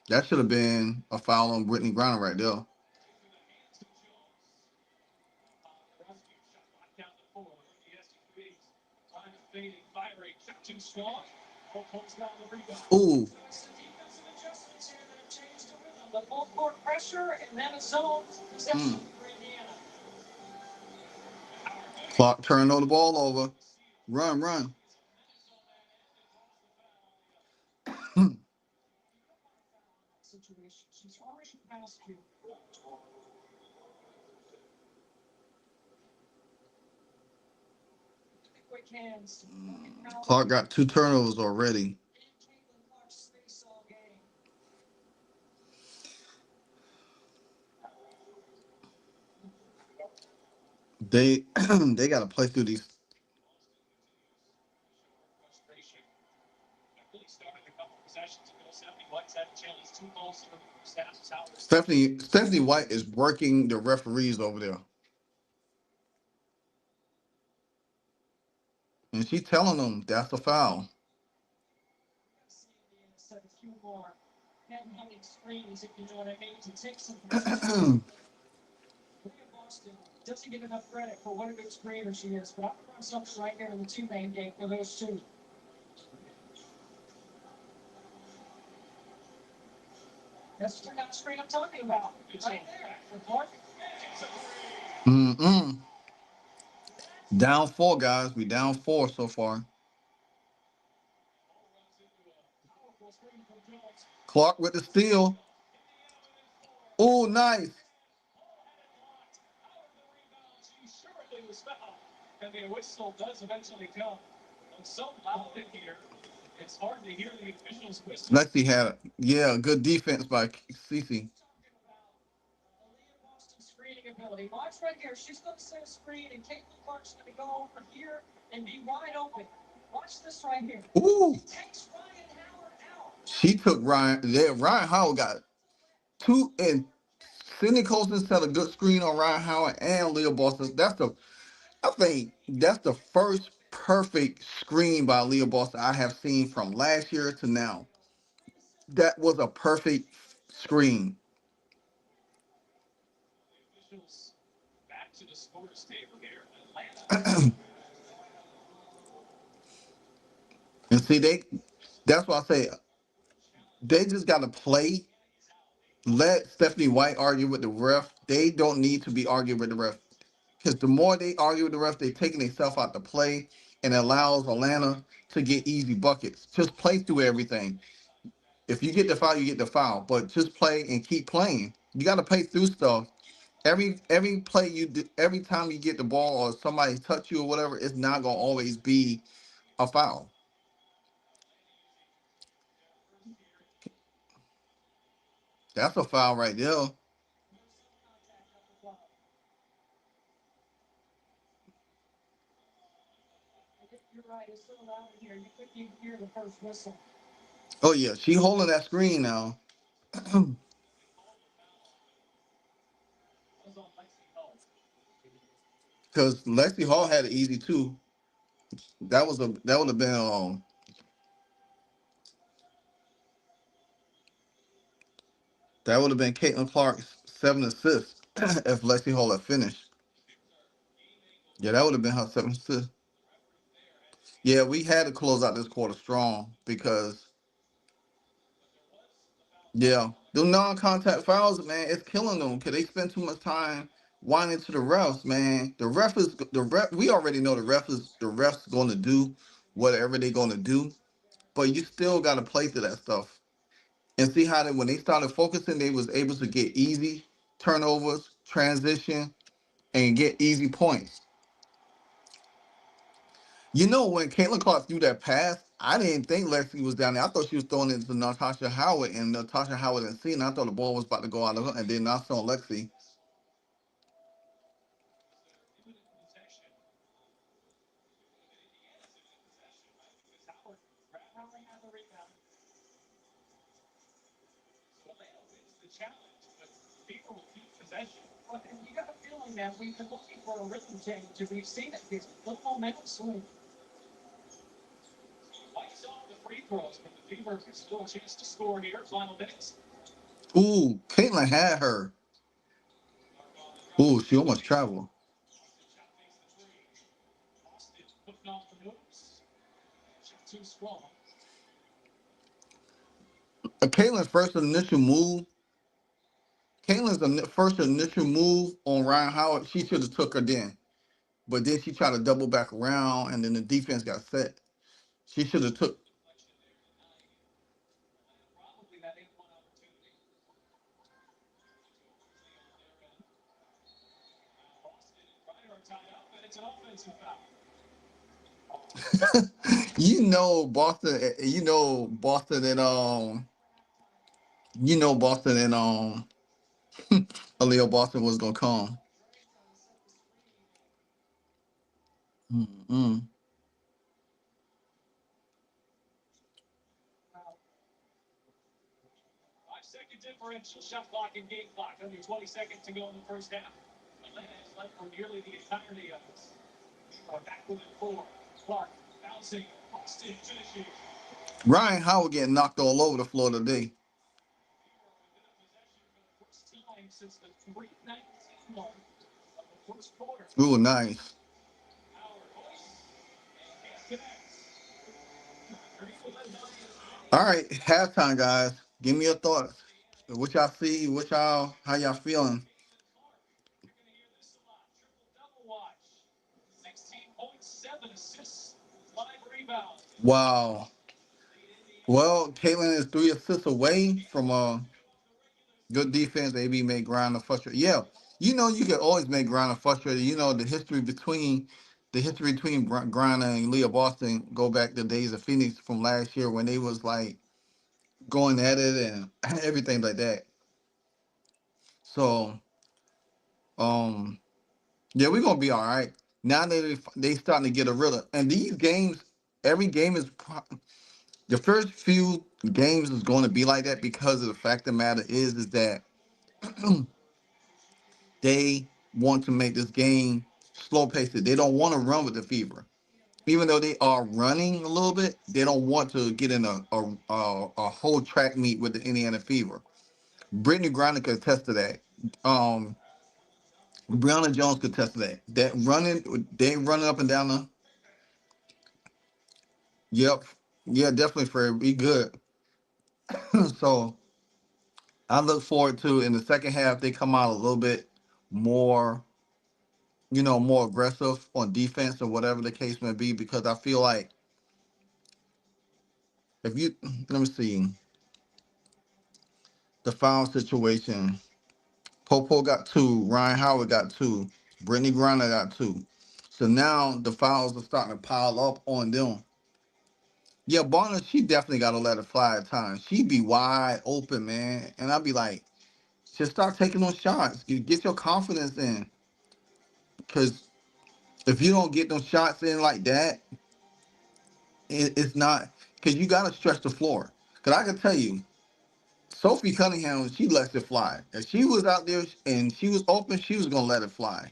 That should have been a foul on Brittany Griner right there. Ooh. adjustments here that have changed the rhythm. The full court pressure and then a zone possession for Indiana. Clock turning the ball over. Run, run. Situation. She's already passed you. Quick hands. Clark got 2 turnovers already. They they got to play through these. Stephanie White is working the referees over there, and she's telling them that's a foul. A few more head-hunting screens, if you know what I mean, to take some position. Boston doesn't get enough credit for what a good screener she is, but I'm going to run something right here in the 2-man game for those two. That's the kind of screen I'm talking about. Right there. Report. Down 4, guys. We down 4 so far. Clark with the steal. Oh, nice. And the whistle does eventually come. It's so loud in here, it's hard to hear the officials whistle. Lexi had good defense by Cece. Screening ability. Watch right here. She's going to set a screen, and Caitlin Clark's going to go over here and be wide open. Watch this right here. Ooh. She takes Ryan Howard out. She took Ryan. Yeah, Ryan Howard got 2, and Sydney Colson set a good screen on Ryan Howard and Leah Boston. I think that's the first perfect screen by Leah Boston I have seen from last year to now. That was a perfect screen. Back to the scores table here. Atlanta. And see, that's why I say they just got to play. Let Stephanie White argue with the ref. They don't need to be arguing with the ref. Because the more they argue with the ref, they're taking themselves out to play, and it allows Atlanta to get easy buckets. Just play through everything. If you get the foul, you get the foul. But just play and keep playing. You got to play through stuff. Every play you do, every time you get the ball or somebody touch you or whatever, it's not gonna always be a foul. That's a foul right there. You're right. It's so loud in here. You couldn't even hear the first whistle. Oh yeah, she holding that screen now. Because Lexi Hall had it easy too. That would have been that would have been Caitlin Clark's 7 assists if Lexi Hall had finished. Yeah, that would have been her 7 assists. Yeah, we had to close out this quarter strong because yeah, the non-contact fouls, man, it's killing them because they spend too much time whining to the refs, man. The ref. We already know the refs going to do whatever they're going to do, but you still got to play to that stuff and see how when they started focusing, they was able to get easy turnovers, transition, and get easy points. You know, when Caitlin Clark threw that pass, I didn't think Lexi was down there. I thought she was throwing it to Natasha Howard, and Natasha Howard didn't see it. And I thought the ball was about to go out of her, and then I saw Lexi. Well, and you got a feeling that we've been looking for a rhythm change, and we've seen it. It's a little momentum swing. White's off the free throws, but the Fever has still a chance to score here. Final minutes. Ooh, Caitlin had her. Ooh, she almost traveled. Putting off the moves. Too strong. Caitlin's first initial move, first initial move on Ryan Howard, she should have took her then. But then she tried to double back around, and then the defense got set. She should have took. You know Boston. You know Boston and You know Boston and Aaliyah Boston was gonna come. Mm-mm. Five-second differential, shot clock and game clock. Under 20 seconds to go in the first half. Atlanta has led for nearly the entirety of this. Back within four. Clark bouncing. Austin finishing. Ryan Howard getting knocked all over the floor today. First time since the 3:19 mark of the first quarter. Ooh, nice. All right, halftime, guys. Give me your thoughts. What y'all see? How y'all feeling? 16.7 assists, 5 rebounds. Wow. Well, Caitlin is 3 assists away from good defense. AB made Grinder frustrated. Yeah, you know you can always make Grinder frustrated. You know the history between Grinder and Leah Boston go back to the days of Phoenix from last year when they was like going at it and everything like that. So, um, yeah, we're gonna be all right. Now that they starting to get a rhythm, and these games, every game is the first few games is going to be like that because of the fact of the matter is that they want to make this game slow paced. They don't want to run with the fever. Even though they are running a little bit, they don't want to get in a whole track meet with the Indiana Fever. Brittany Griner could attest to that. Um, Brianna Jones could attest to that. That running, they running up and down the. Yep, yeah, definitely for be good. So I look forward to in the second half they come out a little bit more, more aggressive on defense or whatever the case may be. Because I feel like if you let me see the foul situation, Popo got two, Ryan Howard got two, Brittany Griner got two. So now the fouls are starting to pile up on them. Yeah, Barnes, she definitely got to let it fly at times. She be wide open, man, and I'd be like, just start taking those shots. You get your confidence in, because if you don't get those shots in like that, it's not because you got to stretch the floor. Because I can tell you, Sophie Cunningham, she lets it fly. If she was out there and she was open, she was gonna let it fly.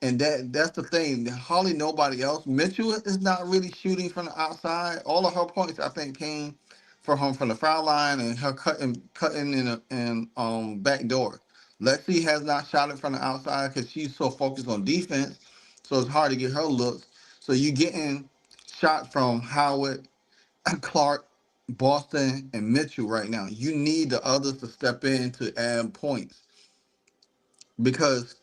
And that's the thing. Hardly nobody else. Mitchell is not really shooting from the outside. All of her points, I think, came from the foul line and her cutting in back door. Lexi has not shot it from the outside because she's so focused on defense. So it's hard to get her looks. So you getting shot from Howard, Clark, Boston, and Mitchell right now. You need the others to step in to add points because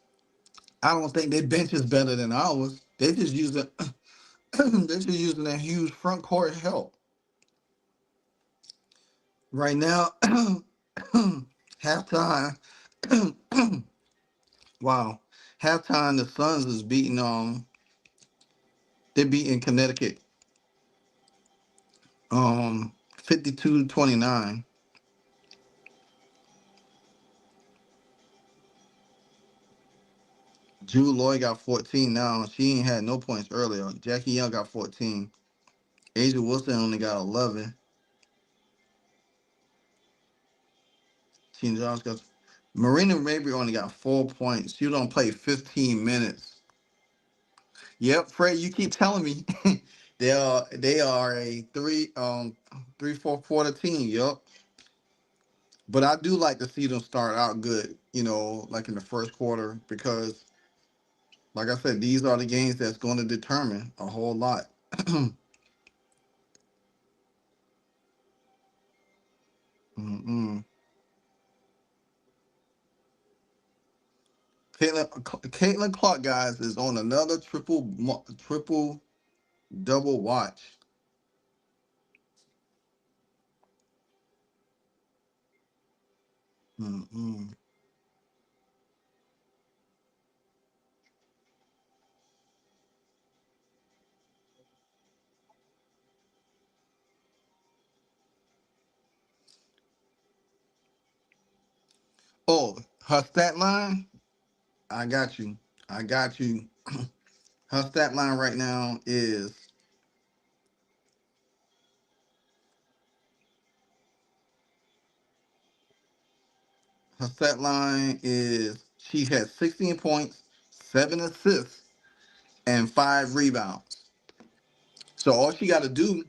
I don't think their bench is better than ours. They just using they're just using that huge front court help. Right now, halftime. Wow. Halftime the Suns is beating they're beating Connecticut 52-29. Drew Lloyd got 14 now. She ain't had no points earlier. Jackie Young got 14. Asia Wilson only got 11. Team Jones got Marina Mabry only got 4 points. She don't play 15 minutes. Yep, Fred, you keep telling me they are a 3-4 quarter team. Yep. But I do like to see them start out good, like in the first quarter, because like I said, these are the games that's going to determine a whole lot. Mm-mm. Caitlin Clark, guys, is on another triple double watch. Mm-mm. Oh, her stat line. I got you. I got you. Her stat line right now is her stat line is she has 16 points, 7 assists, and 5 rebounds. So all she got to do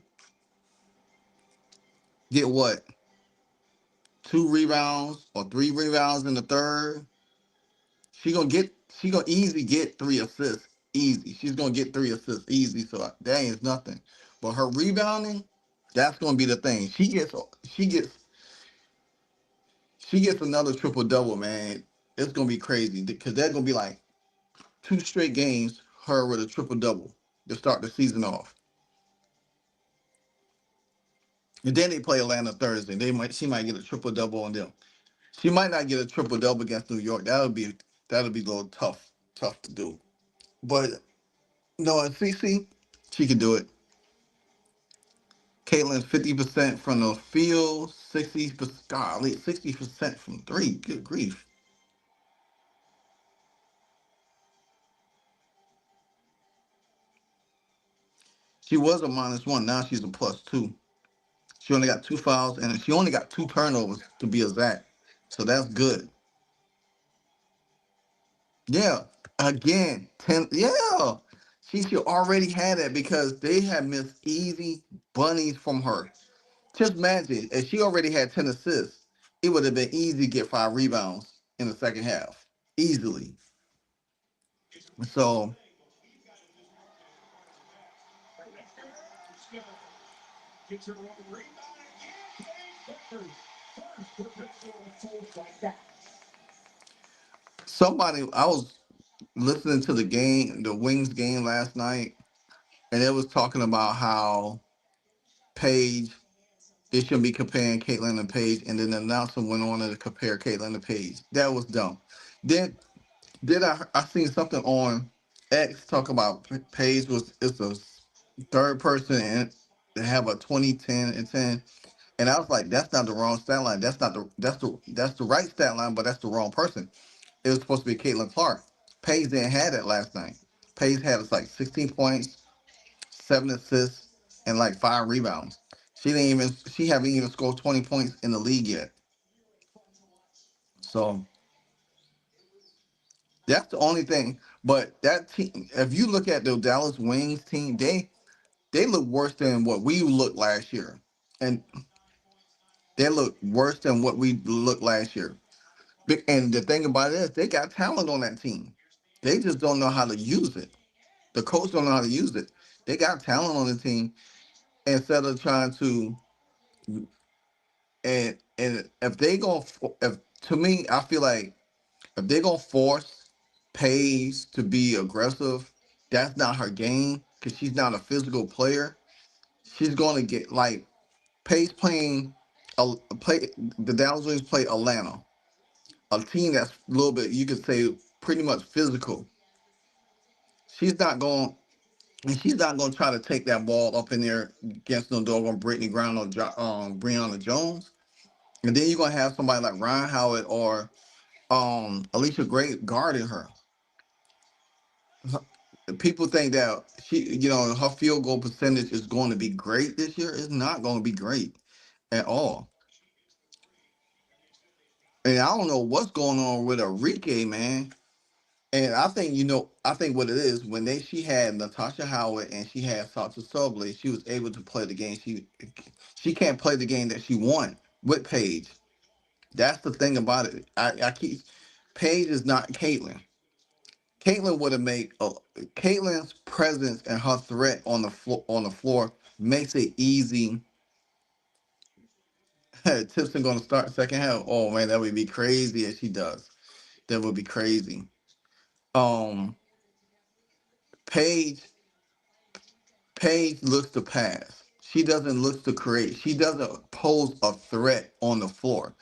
get what 2 rebounds or 3 rebounds in the third. She gonna get she gonna easily get 3 assists. Easy. She's gonna get 3 assists easy. So that ain't nothing. But her rebounding, that's gonna be the thing. She gets another triple double, man. It's gonna be crazy because that's gonna be like 2 straight games, her with a triple double to start the season off. And then they play Atlanta Thursday. She might get a triple double on them. She might not get a triple double against New York. That'll be a little tough to do. But no, and CC, she can do it. Caitlin's 50% from the field, 60%, golly, 60% from three. Good grief. She was a -1. Now she's a +2. She only got 2 fouls and she only got 2 turnovers to be exact. So that's good. Yeah. Again, 10. Yeah. She should already had that because they had missed easy bunnies from her. Just imagine if she already had 10 assists, it would have been easy to get 5 rebounds in the second half. Easily. So I was listening to the Wings game last night, and it was talking about how Paige, they shouldn't be comparing Caitlyn and Paige, and then the announcer went on to compare Caitlyn and Paige. That was dumb. Then I seen something on X talk about Paige is the third person to have a 20-10-10, and I was like, that's not the wrong stat line. That's the right stat line, but that's the wrong person. It was supposed to be Caitlin Clark. Paige didn't have that last night. Paige had us like 16 points, 7 assists, and like 5 rebounds. She haven't even scored 20 points in the league yet. So that's the only thing. But that team, if you look at the Dallas Wings team, they look worse than what we looked last year. And they look worse than what we looked last year. And the thing about it is they got talent on that team. They just don't know how to use it. The coach don't know how to use it. They got talent on the team instead of trying to and if they going if to me I feel like if they're gonna force Paige to be aggressive, that's not her game because she's not a physical player. She's gonna get like Paige playing play the Dallas Wings play Atlanta, a team that's a little bit you could say pretty much physical. She's not going and she's not going to try to take that ball up in there against no dog on Brittany Griner or Brianna Jones. And then you're going to have somebody like Ryan Howard or Alicia Gray guarding her. People think that her field goal percentage is going to be great this year. It's not going to be great at all. And I don't know what's going on with Enrique, man. And I think what it is when she had Natasha Howard and she had Sasha Subley, she was able to play the game. She can't play the game that she won with Paige. That's the thing about it. I keep Paige is not Caitlyn. Caitlyn would have made Caitlyn's presence and her threat on the floor makes it easy. Tipson going to start second half. Oh man, that would be crazy if she does. That would be crazy. Um, Paige Paige looks to pass. She doesn't look to create. She doesn't pose a threat on the floor.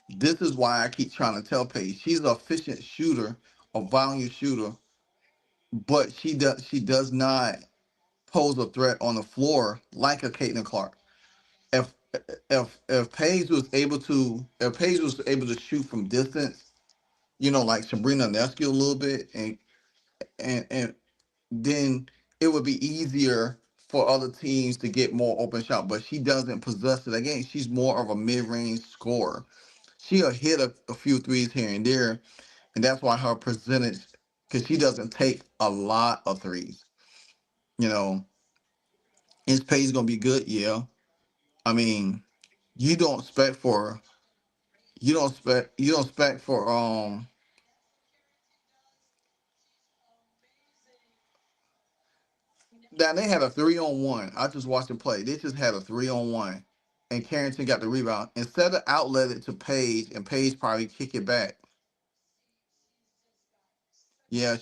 This is why I keep trying to tell Paige she's an efficient shooter, a volume shooter, but she does not pose a threat on the floor like a Caitlin Clark. If if Paige was able to shoot from distance, like Sabrina Nescu a little bit, and then it would be easier for other teams to get more open shot. But she doesn't possess it. Again, she's more of a mid-range scorer. She'll hit a few threes here and there, and that's why her percentage, because she doesn't take a lot of threes. You know, is Paige gonna be good? Yeah. I mean, you don't expect for you don't expect for Now they had a 3-on-1. I just watched them play. They just had a 3-on-1, and Carrington got the rebound. Instead of outlet it to Paige, and Paige probably kick it back. Yeah,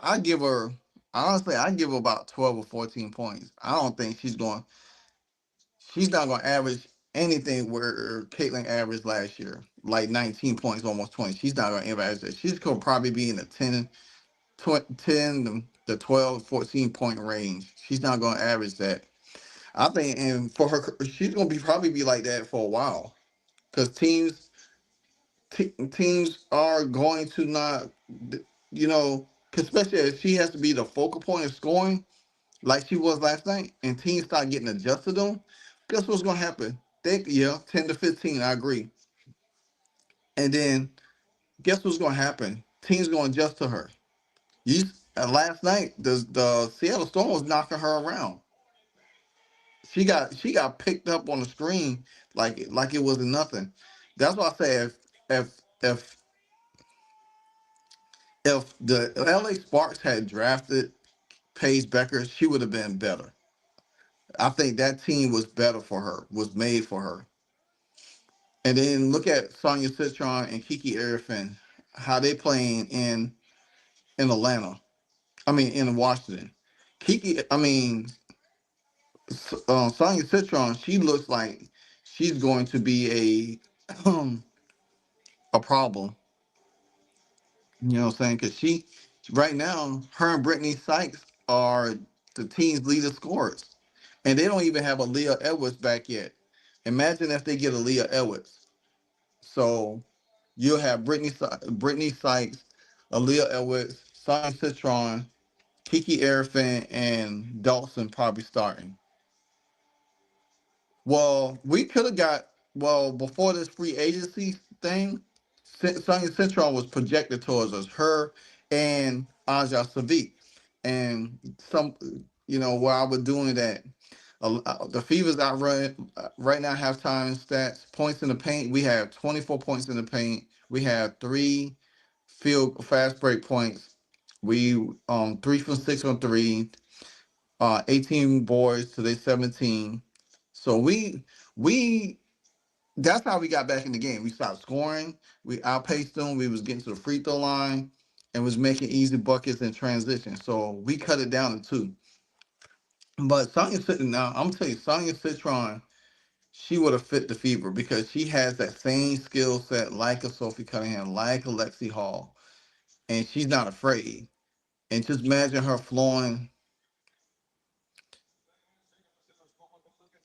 I give her, honestly, I give her about 12 or 14 points. I don't think she's not going to average anything where Caitlin averaged last year, like 19 points, almost 20. She's not going to average that. She's going to probably be in the 10 to 12, 14 point range. She's not going to average that. I think, and for her, she's gonna probably be like that for a while, because teams are going to not, you know, 'cause especially if she has to be the focal point of scoring, like she was last night, and teams start getting adjusted to them. Guess what's gonna happen? Yeah, 10 to 15. I agree. And then guess what's gonna happen? Teams gonna adjust to her. You Last night, the Seattle Storm was knocking her around. She got picked up on the screen like it wasn't nothing. That's why I say if if if the LA Sparks had drafted Paige Becker, she would have been better. I think that team was better for her, was made for her. And then look at Sonia Citron and Kiki Arifin, how they playing in Atlanta. I mean in Washington. Sonia Citron, she looks like she's going to be a problem. You know what I'm saying? Because right now, her and Brittany Sykes are the team's leader scorers. And they don't even have a Leah Edwards back yet. Imagine if they get a Leah Edwards. So you'll have Brittany Sykes, Aaliyah Edwards, Sonya Citron, Kiki Arifin, and Dawson probably starting. Well, we could have got before this free agency thing. Sonya Citron was projected towards us, her and Aja Savic, and while I was doing that, the Fever's out right now. Halftime stats: points in the paint. We have 24 points in the paint. We have 3 field fast break points. We 3 from 6 on three. 18 boards to their 17. So we that's how we got back in the game. We stopped scoring. We outpaced them. We was getting to the free throw line and was making easy buckets in transition. So we cut it down to 2. But I'm telling you, Sonya Citron, she would have fit the Fever because she has that same skill set like a Sophie Cunningham, like a Lexi Hall, and she's not afraid. And just imagine her flowing.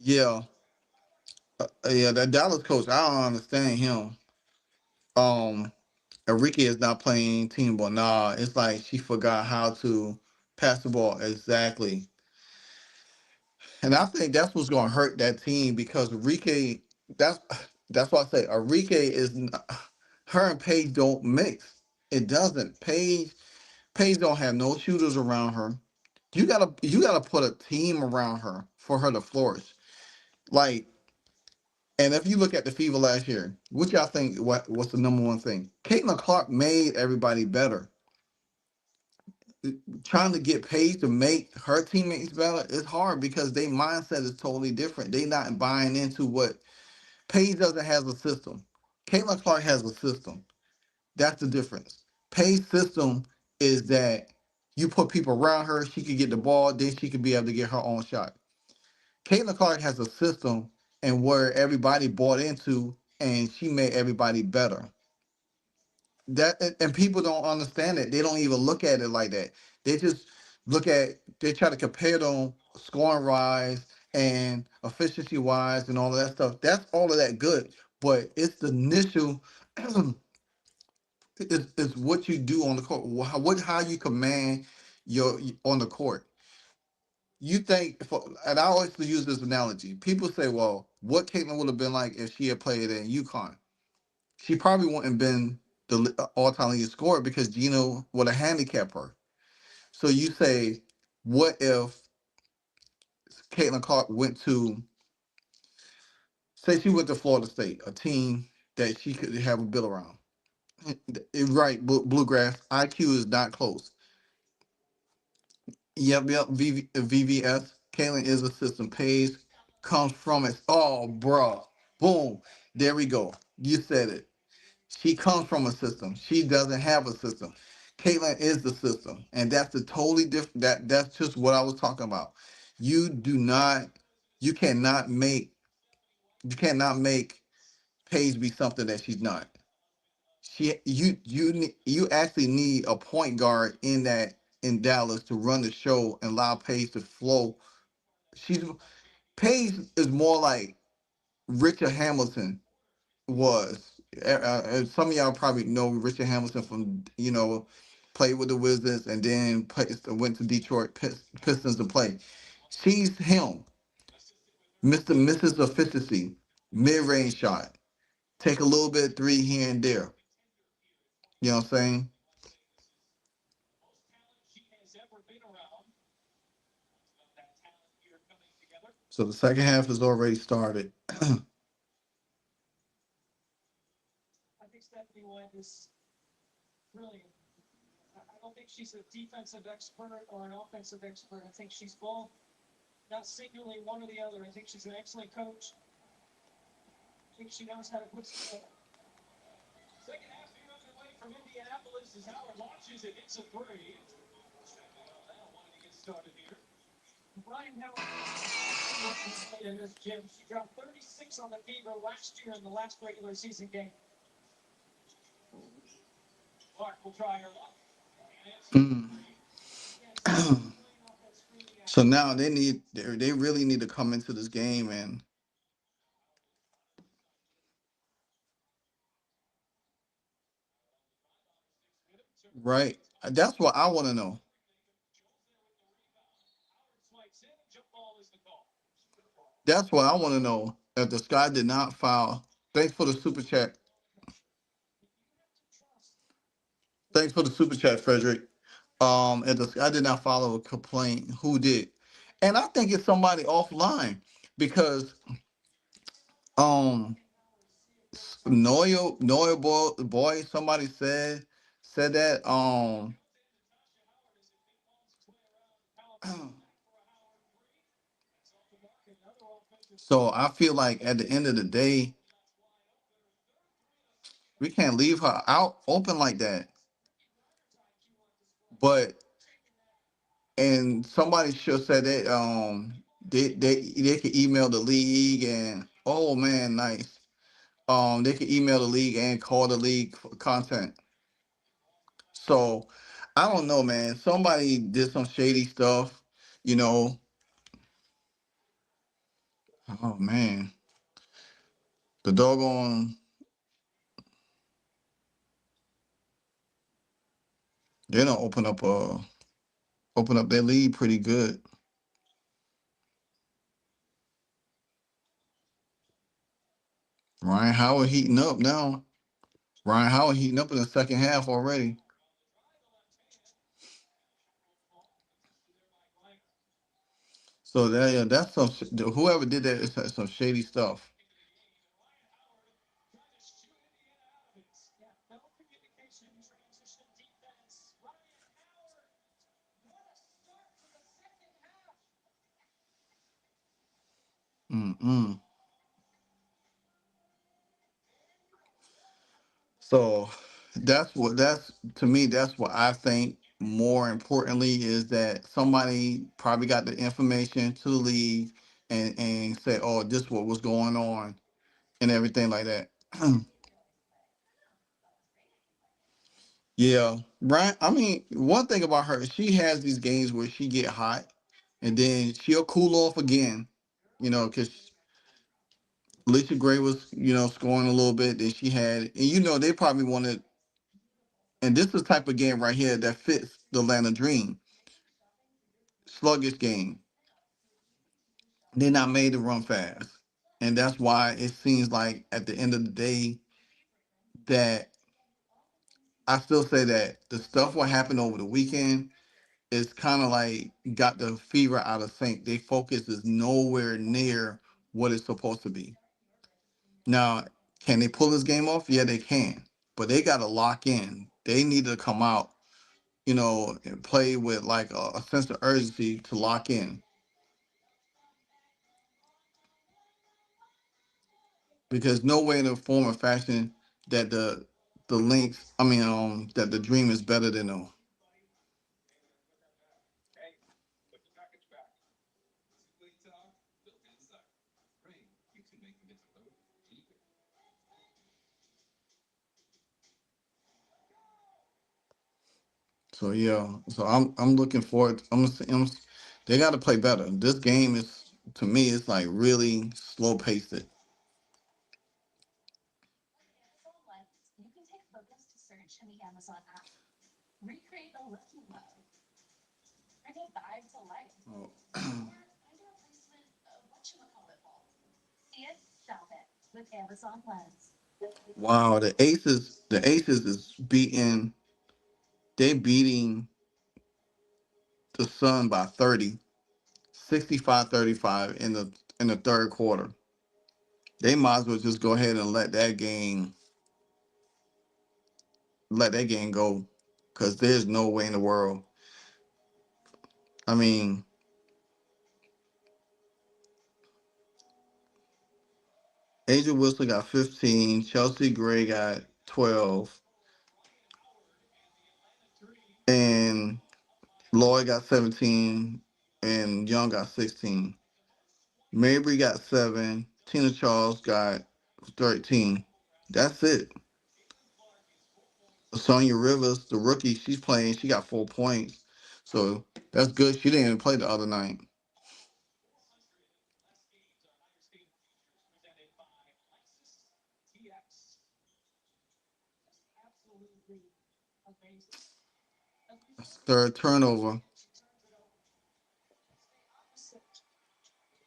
Yeah, yeah, that Dallas coach, I don't understand him. Um, Enrique is not playing team ball. Nah, it's like she forgot how to pass the ball exactly. And I think that's what's going to hurt that team because Enrique, that's that's why I say Enrique is her and Paige don't mix. It doesn't. Paige don't have no shooters around her. You gotta put a team around her for her to flourish. Like, and if you look at the Fever last year, what y'all think? What's the number one thing? Caitlin Clark made everybody better. trying to get paid to make her teammates better is hard because their mindset is totally different. They not buying into what Paige doesn't have a system. Caitlin Clark has a system. That's the difference. Paige's system is that you put people around her, she could get the ball, then she could be able to get her own shot. Caitlin Clark has a system and where everybody bought into and she made everybody better. That and people don't understand it. They don't even look at it like that. They just they try to compare them scoring wise and efficiency wise and all of that stuff. That's all of that good, but it's the initial it's what you do on the court. How you command your on the court. You think, and I always use this analogy. People say, "Well, what Caitlin would have been like if she had played in UConn?" She probably wouldn't have been the all-time leading scorer because Gino would have handicapped her. So you say, what if Caitlin Clark went to, say she went to Florida State, a team that she could have a bill around? Right, Bluegrass, IQ is not close. Yep, VVS. Caitlin is a system. Paige comes from it. Oh, bruh. Boom. There we go. You said it. She comes from a system. She doesn't have a system. Caitlin is the system, and that's a totally different. That's just what I was talking about. You do not, you cannot make, you cannot make Paige be something that she's not. You actually need a point guard in Dallas to run the show and allow Paige to flow. She's Paige is more like Richard Hamilton was. Some of y'all probably know Richard Hamilton from played with the Wizards and then went to Detroit Pistons to play. She's him, Mr. Mrs. Efficiency, mid range shot, take a little bit of three here and there. You know what I'm saying? So the second half has already started. I think Stephanie White is brilliant. I don't think she's a defensive expert or an offensive expert. I think she's both, not singularly one or the other. I think she's an excellent coach. I think she knows how to put some. Second half here underway from Indianapolis as Howard launches it. It's a three. Wanted to get started here. Brian Howard in this gym. She dropped 36 on the Fever last year in the last regular season game. Clark will try her luck. Mm. So now they really need to come into this game and right. That's what I want to know. That's what I want to know. If the Sky did not file, thanks for the super chat. Thanks for the super chat, Frederick. If the Sky did not follow a complaint, who did? And I think it's somebody offline because um Noya boy, somebody said that so I feel like at the end of the day, we can't leave her out open like that. But and somebody should say that they could email the league and oh man, nice. They could email the league and call the league for content. So I don't know, man. Somebody did some shady stuff, you know. Oh man, the doggone they don't open up their lead pretty good. Ryan Howard heating up now. Ryan Howard heating up in the second half already. So that's whoever did that is some shady stuff. Mm-mm. So that's to me, that's what I think more importantly is that somebody probably got the information to the league and say, oh, this what was going on and everything like that. Yeah, right. I mean, one thing about her, she has these games where she get hot and then she'll cool off again, because Alicia Gray was, scoring a little bit. Then she had, and they probably wanted, and this is the type of game right here that fits the Atlanta Dream, sluggish game. They're not made to run fast, and that's why it seems like at the end of the day that I still say that the stuff what happened over the weekend is kind of like got the fever out of sync. Their focus is nowhere near what it's supposed to be. Now, can they pull this game off? Yeah, they can. But they got to lock in. They need to come out, and play with like a sense of urgency to lock in. Because no way in the form or fashion that the links, that the dream is better than them. So yeah, so I'm looking forward. They got to play better. This game is to me, it's like really slow paced. It. Oh. Wow, the Aces is beating. They beating the Sun by 30, 65-35 in the third quarter. They might as well just go ahead and let that game go, because there's no way in the world. I mean, Angel Wilson got 15, Chelsea Gray got 12, and Lloyd got 17, and Young got 16. Mabry got 7, Tina Charles got 13. That's it. Sonya Rivers, the rookie, she's playing. She got 4 points, so that's good. She didn't even play the other night. Third turnover.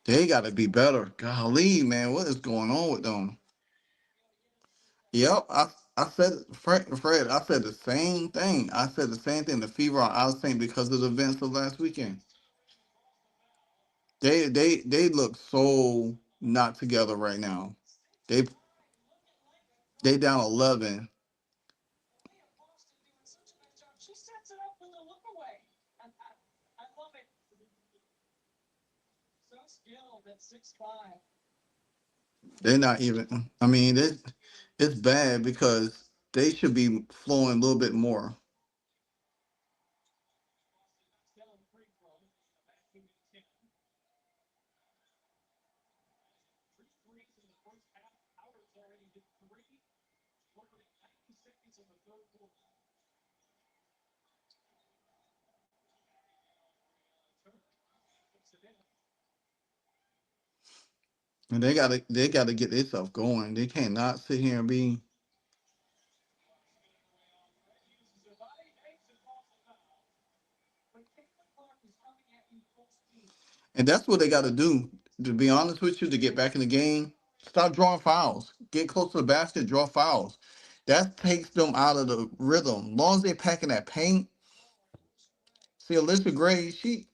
They got to be better. Golly, man, what is going on with them? Yep, I said, Fred, I said the same thing. I said the same thing. The fever, I was saying because of the events of last weekend. They look so not together right now. They they down 11. They're not even. I mean, it's bad because they should be flowing a little bit more. And they gotta get themselves going. They cannot sit here and be. And that's what they got to do. To be honest with you, to get back in the game, stop drawing fouls. Get close to the basket, draw fouls. That takes them out of the rhythm. As long as they packing that paint. See, Alyssa Gray, she's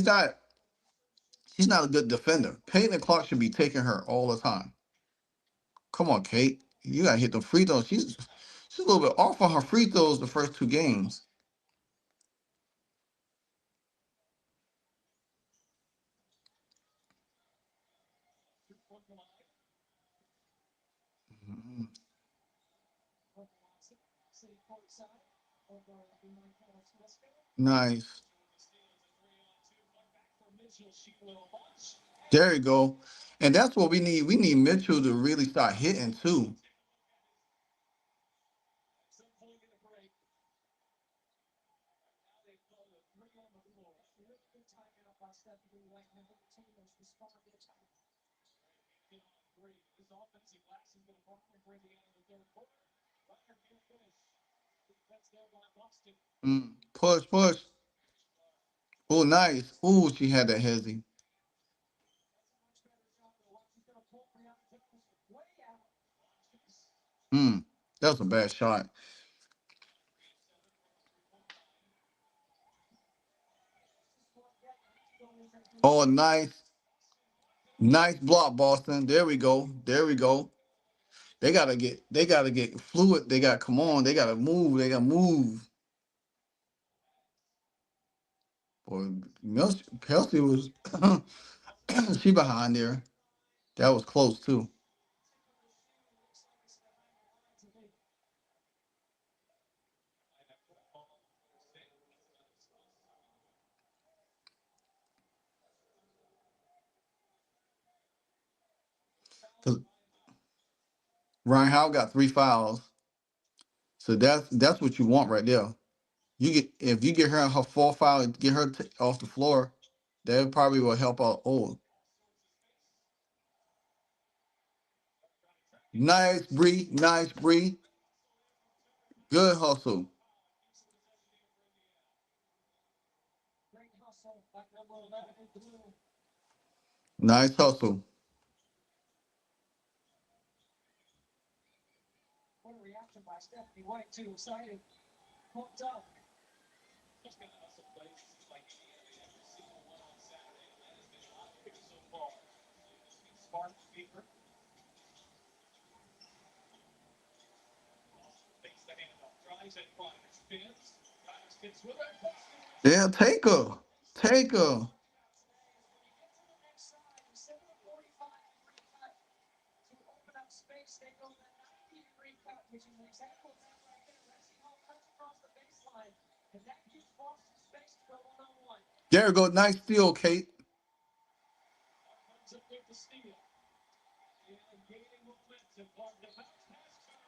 not she's not a good defender. Peyton Clark should be taking her all the time. Come on, Kate. You gotta hit the free throws. She's a little bit off on her free throws the first two games. Mhm. Nice. There you go. And that's what we need. We need Mitchell to really start hitting too. Push, push. Oh, nice. Oh, she had that hezzy. Mm, that was a bad shot. Oh, nice. Nice block, Boston. There we go. There we go. They gotta get fluid. They gotta come on. They gotta move. They gotta move. Boy, Kelsey was she behind there. That was close too. 'Cause Ryan Howard got 3 fouls. So that's what you want right there. You get if you get her 4 foul and get her off the floor, that probably will help out. Oh, nice Bree, nice Bree, good hustle, nice hustle. Yeah, take her. There you go, nice steal, Kate.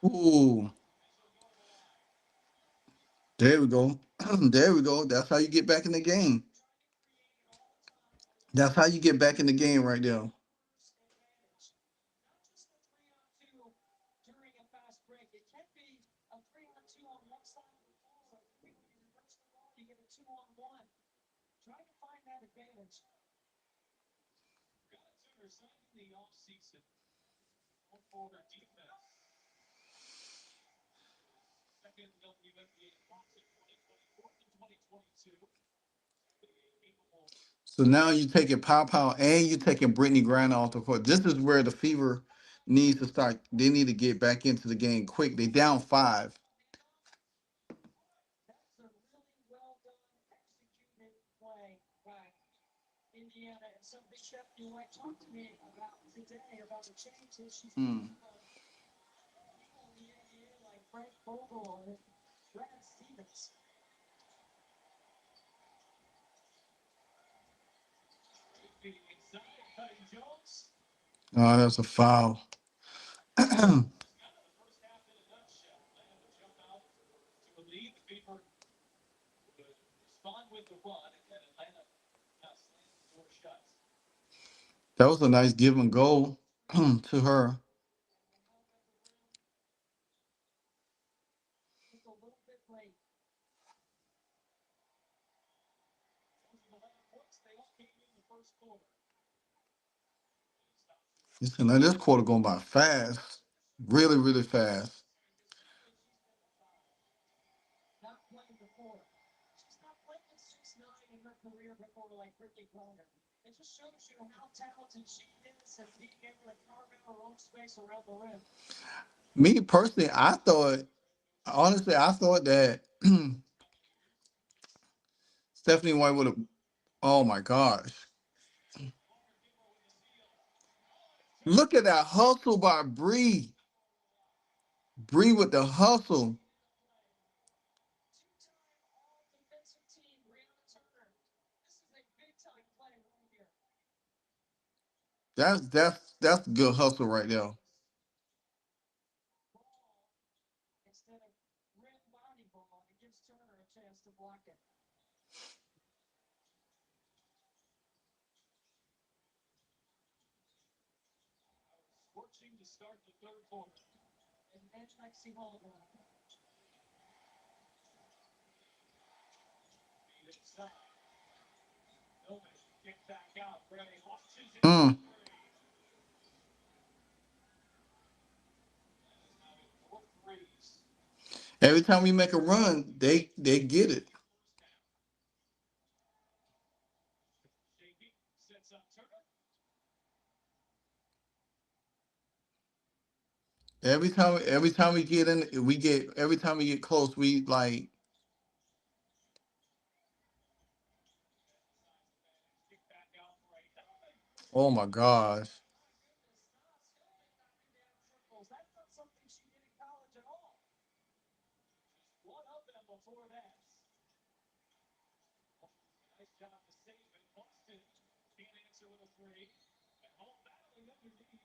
Ooh, there we go, there we go. That's how you get back in the game. That's how you get back in the game right there. So now you're taking Pow Pow and you're taking Brittany Griner off the court. This is where the Fever needs to start. They need to get back into the game quick. They down 5. Mm. Oh, that's a foul. That was a nice give and go to her. Listen, now this quarter going by fast, really, really fast. Me personally, I thought that Stephanie White would have. Oh my gosh, Look at that hustle by Bree. Bree with the hustle. All defensive team, Brianna Turner. This is a big time play right here. That's good hustle right there. Ball instead of red body ball. It gives Turner a chance to block it. Scorching to start the third quarter. And then Lexi Baldwin. Feed inside. Nobody kick back out. Ready. Launches it for Mm. three. Four threes. Every time we make a run, they get it. Shaky. Sets up Turner. Every time we get in, every time we get close, we like, Kick back out for a oh my gosh. goodness, Nas knocking down triples. That's not something she did in college at all. Just one of them before that. Nice job to save it. Boston can't answer with a three. And all battling underneath.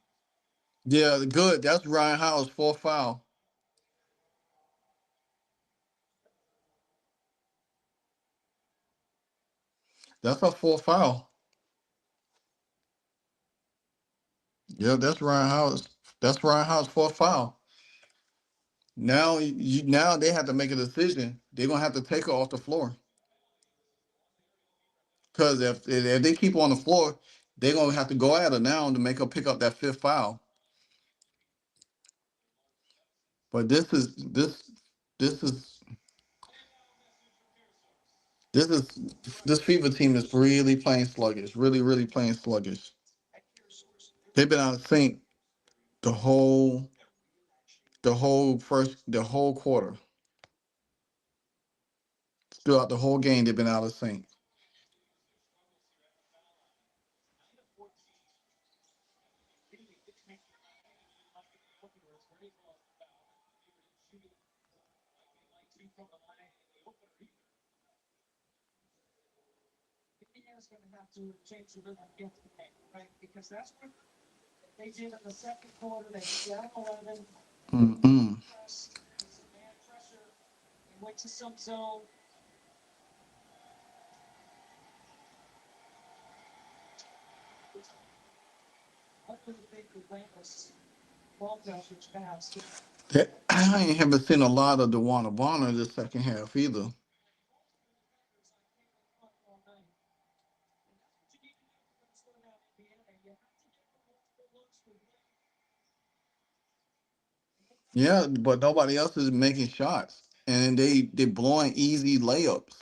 Yeah, good. That's Ryan Howard's fourth foul. That's a fourth foul. Yeah, that's Ryan Howard's fourth foul. Now they have to make a decision. They're gonna have to take her off the floor. Because if they keep her on the floor, they're gonna have to go at her now to make her pick up that fifth foul. But this is this is this FIBA team is really playing sluggish. Really playing sluggish. They've been out of sync the whole quarter. Throughout the whole game, they've been out of sync. Indiana's going to have to change the rhythm of the game, right? Because that's what they did in the second quarter. They were down 11. Mm-mm. Press, some man pressure. They went to some zone. What do you think relentless ball pressures passed? I ain't haven't seen a lot of DeWanna Bonner this second half either. Yeah, but nobody else is making shots, and they blowing easy layups.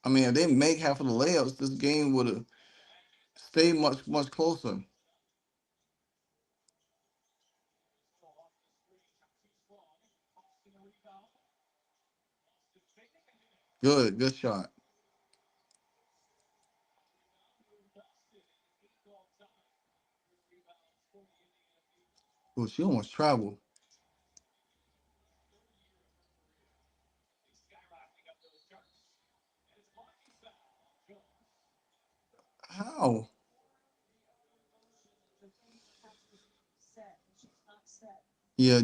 I mean, if they make half of the layups, this game would have stayed much closer. Good shot. Oh, she almost traveled. How? Yeah,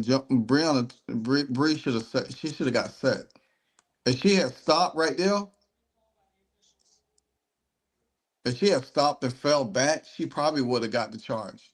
Bree should have set. She should have got set. If she had stopped right there, if she had stopped and fell back, she probably would have got the charge.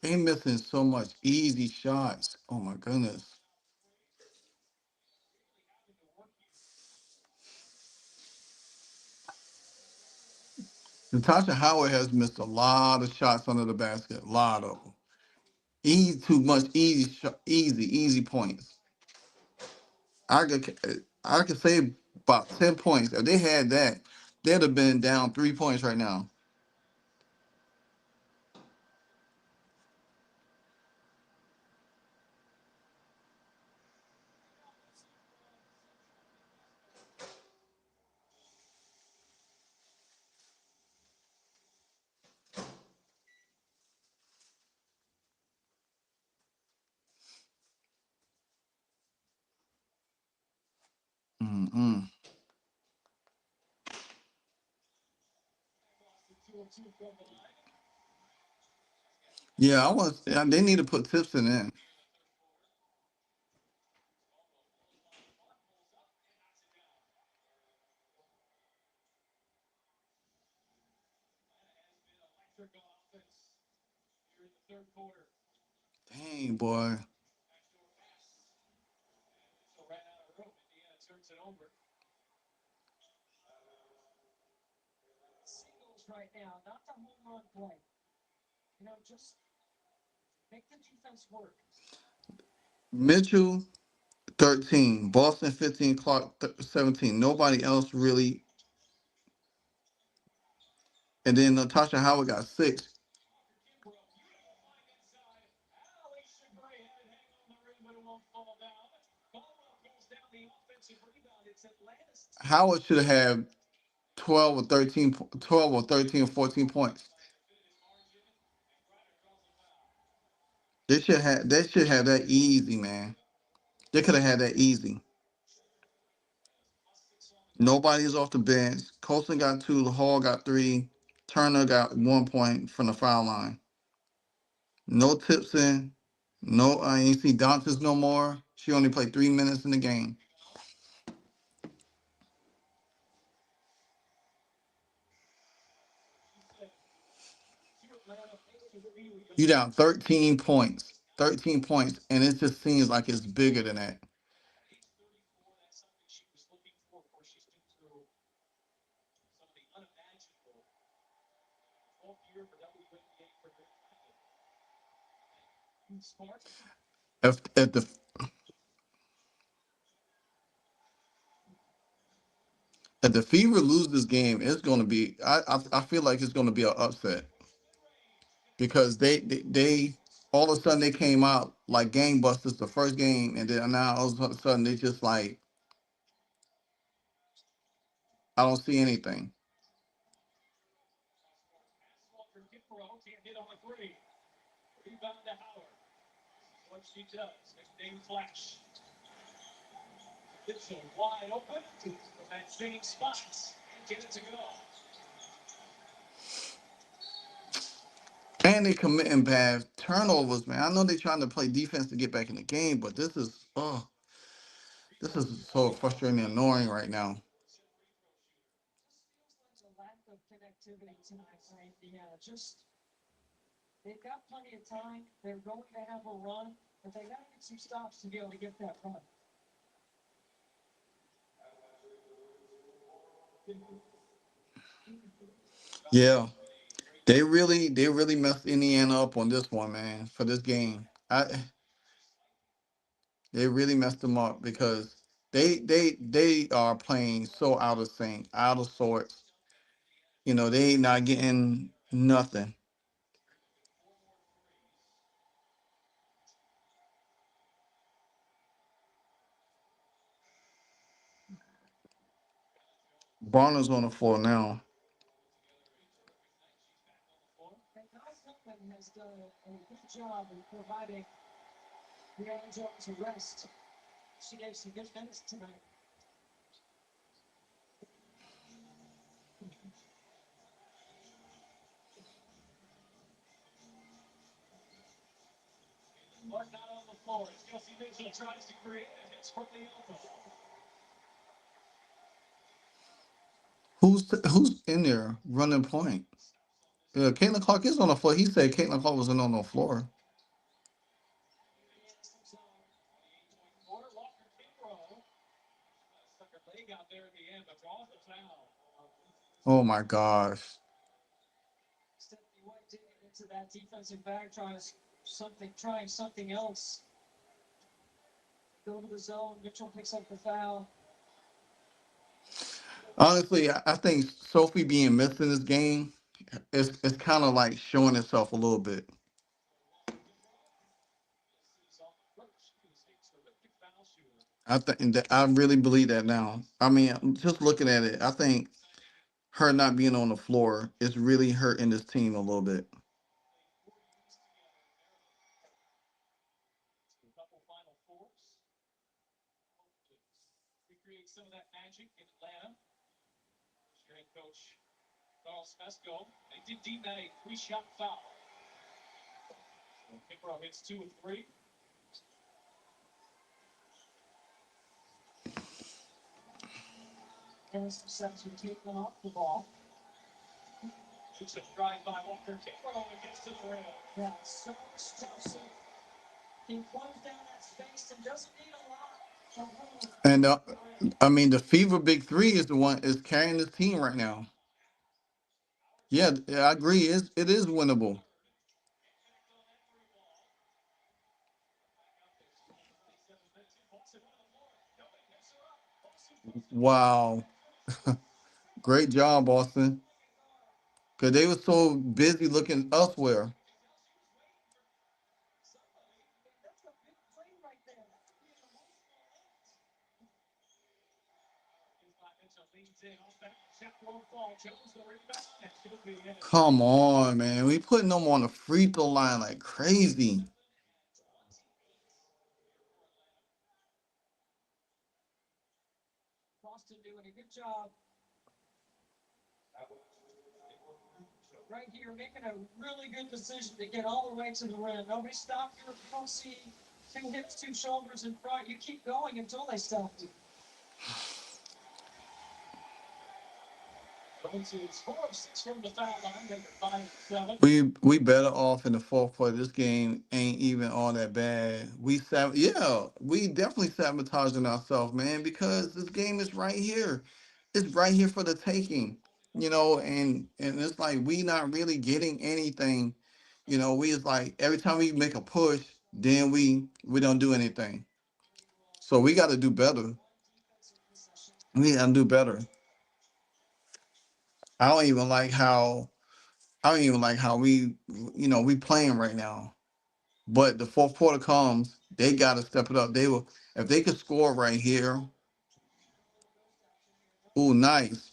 They missing so much easy shots. Oh my goodness. Natasha Howard has missed a lot of shots under the basket. A lot of them. Easy, too much easy points. I could say about 10 points. If they had that, they'd have been down 3 points right now. Mm-mm. Yeah, I want. They need to put tips in. Dang, boy. Singles right now, not the home run play. Just make the defense work. Mitchell 13, Boston 15, Clark 17. Nobody else really. And then Natasha Howard got 6. Howard should have had 12 or 13, 12 or 13 or 14 points. They should have that easy, man. They could have had that easy. Nobody's off the bench. Colson got 2, Hall got 3, Turner got 1 point from the foul line. No tips in. No, I ain't see Dantas no more. She only played 3 minutes in the game. You down 13 points. 13 points. And it just seems like it's bigger than that. If the Fever lose this game, it's gonna be I feel like it's gonna be an upset. Because they all of a sudden they came out like gangbusters the first game, and then now all of a sudden they just like I don't see anything. And they committing bad turnovers, man. I know they're trying to play defense to get back in the game, but this is so frustrating and annoying right now. They've got plenty of time. They're going to have a run, but they got to get some stops to be able to get that run. Yeah. They really messed Indiana up on this one, man, for this game. They really messed them up because they are playing so out of sync, out of sorts. They not getting nothing. Barner's on the floor now. Has done a good job in providing the Jones a rest. She gave some good minutes tonight. Who's in there running point? Yeah, Caitlin Clark is on the floor. He said Caitlin Clark wasn't on the floor. Oh my gosh. Stephanie White digging into that defensive back, trying something else. Go to the zone. Mitchell picks up the foul. Honestly, I think Sophie being missed in this game is kind of like showing itself a little bit. I really believe that now. I mean, just looking at it, I think her not being on the floor is really hurting this team a little bit. And some sets are taken off the ball. It's a drive by Walker Kimbrough and gets to the rim. Yeah, so explosive. He closed down that space and doesn't need a lot. And I mean, the Fever Big Three is the one is carrying this team right now. Yeah, I agree. It is winnable. Wow, great job, Boston. Because they were so busy looking elsewhere. That's a big play right there. Come on, man. We putting them on the free throw line like crazy. Boston doing a good job right here, making a really good decision to get all the way to the rim. Nobody stopped you. If you don't see two hips, two shoulders in front, you keep going until they stop you. We better off in the fourth quarter. This game ain't even all that bad. We definitely sabotaging ourselves, man, because this game is right here. It's right here for the taking, and it's like we not really getting anything. We is like every time we make a push, then we don't do anything. So we got to do better. We got to do better. I don't even like how I don't even like how we playing right now. But the fourth quarter comes, they got to step it up. If they could score right here. Ooh, nice.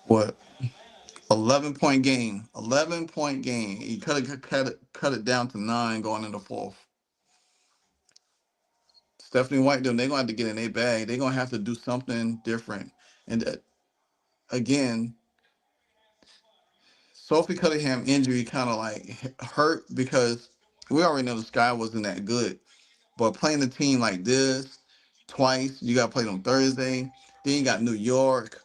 What? 11-point game. 11-point game. He cut it down to 9 going into fourth. Stephanie White, they're gonna have to get in their bag. They're gonna have to do something different. And again, Sophie Cunningham injury kind of like hurt because we already know the sky wasn't that good. But playing a team like this twice, you got to play on Thursday. Then you got New York.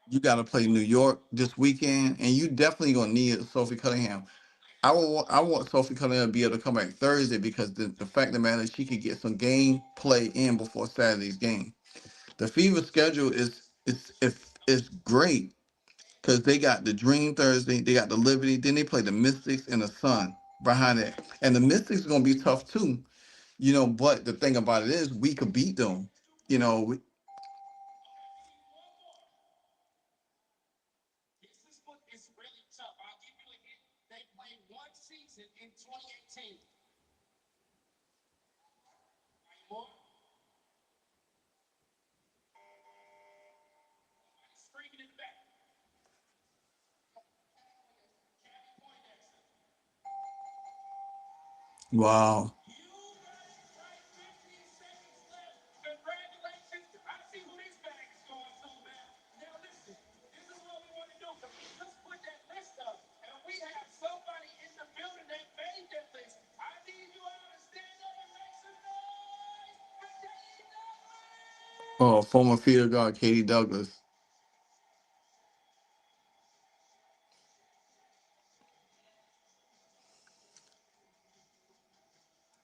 You got to play New York this weekend, and you definitely gonna need Sophie Cunningham. I want Sophie Cunningham to be able to come back Thursday because the fact of the matter is she could get some game play in before Saturday's game. The Fever schedule is great because they got the Dream Thursday, they got the Liberty, then they play the Mystics and the Sun behind it, and the Mystics are gonna be tough too. But the thing about it is we could beat them. You know, we, wow. Oh, former field guard Katie Douglas.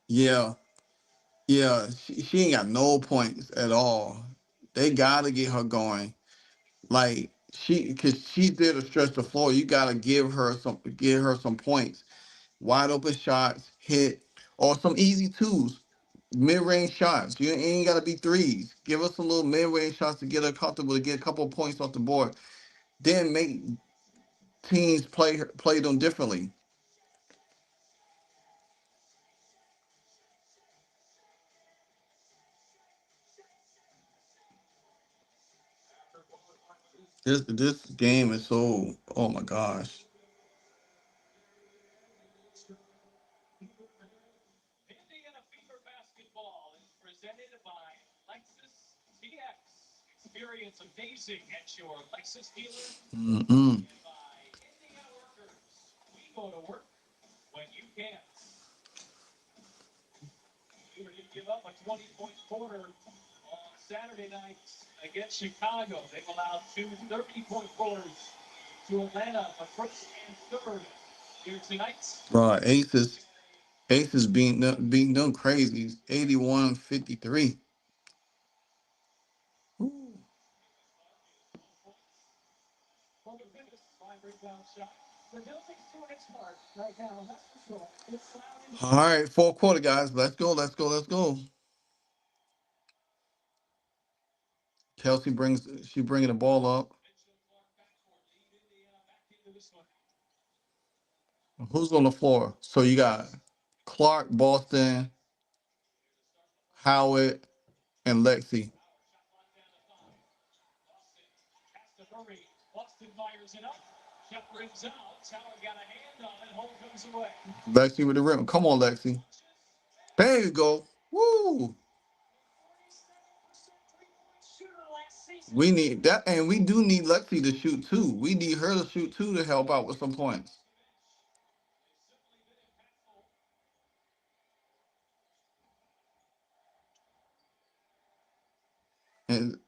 Yeah, yeah. She ain't got no points at all. They gotta get her going. Like cause she's there to stretch the floor. You gotta give her some points. Wide open shots, hit, or some easy twos, mid range shots. You ain't gotta be threes. Give us some little mid range shots to get her comfortable to get a couple of points off the board. Then make teams play them differently. This game is so, oh my gosh. Indiana Fever basketball is presented by Lexus TX. Experience amazing at your Lexus dealer. Mm-mm. And by Indiana workers, we go to work when you can. We were to give up a 20-point quarter on Saturday night against Chicago. They've allowed two 30-point quarters to Atlanta, a first and third here tonight. Right, Aces beating them crazy. 81-53. All right, fourth quarter, guys. Let's go. Let's go. Let's go. Kelsey bringing the ball up. Who's on the floor? So you got Clark, Boston, Howard, and Lexi. Lexi with the rim. Come on, Lexi. There you go. Woo! We need that, and we do need Lexi to shoot too. We need her to shoot too to help out with some points.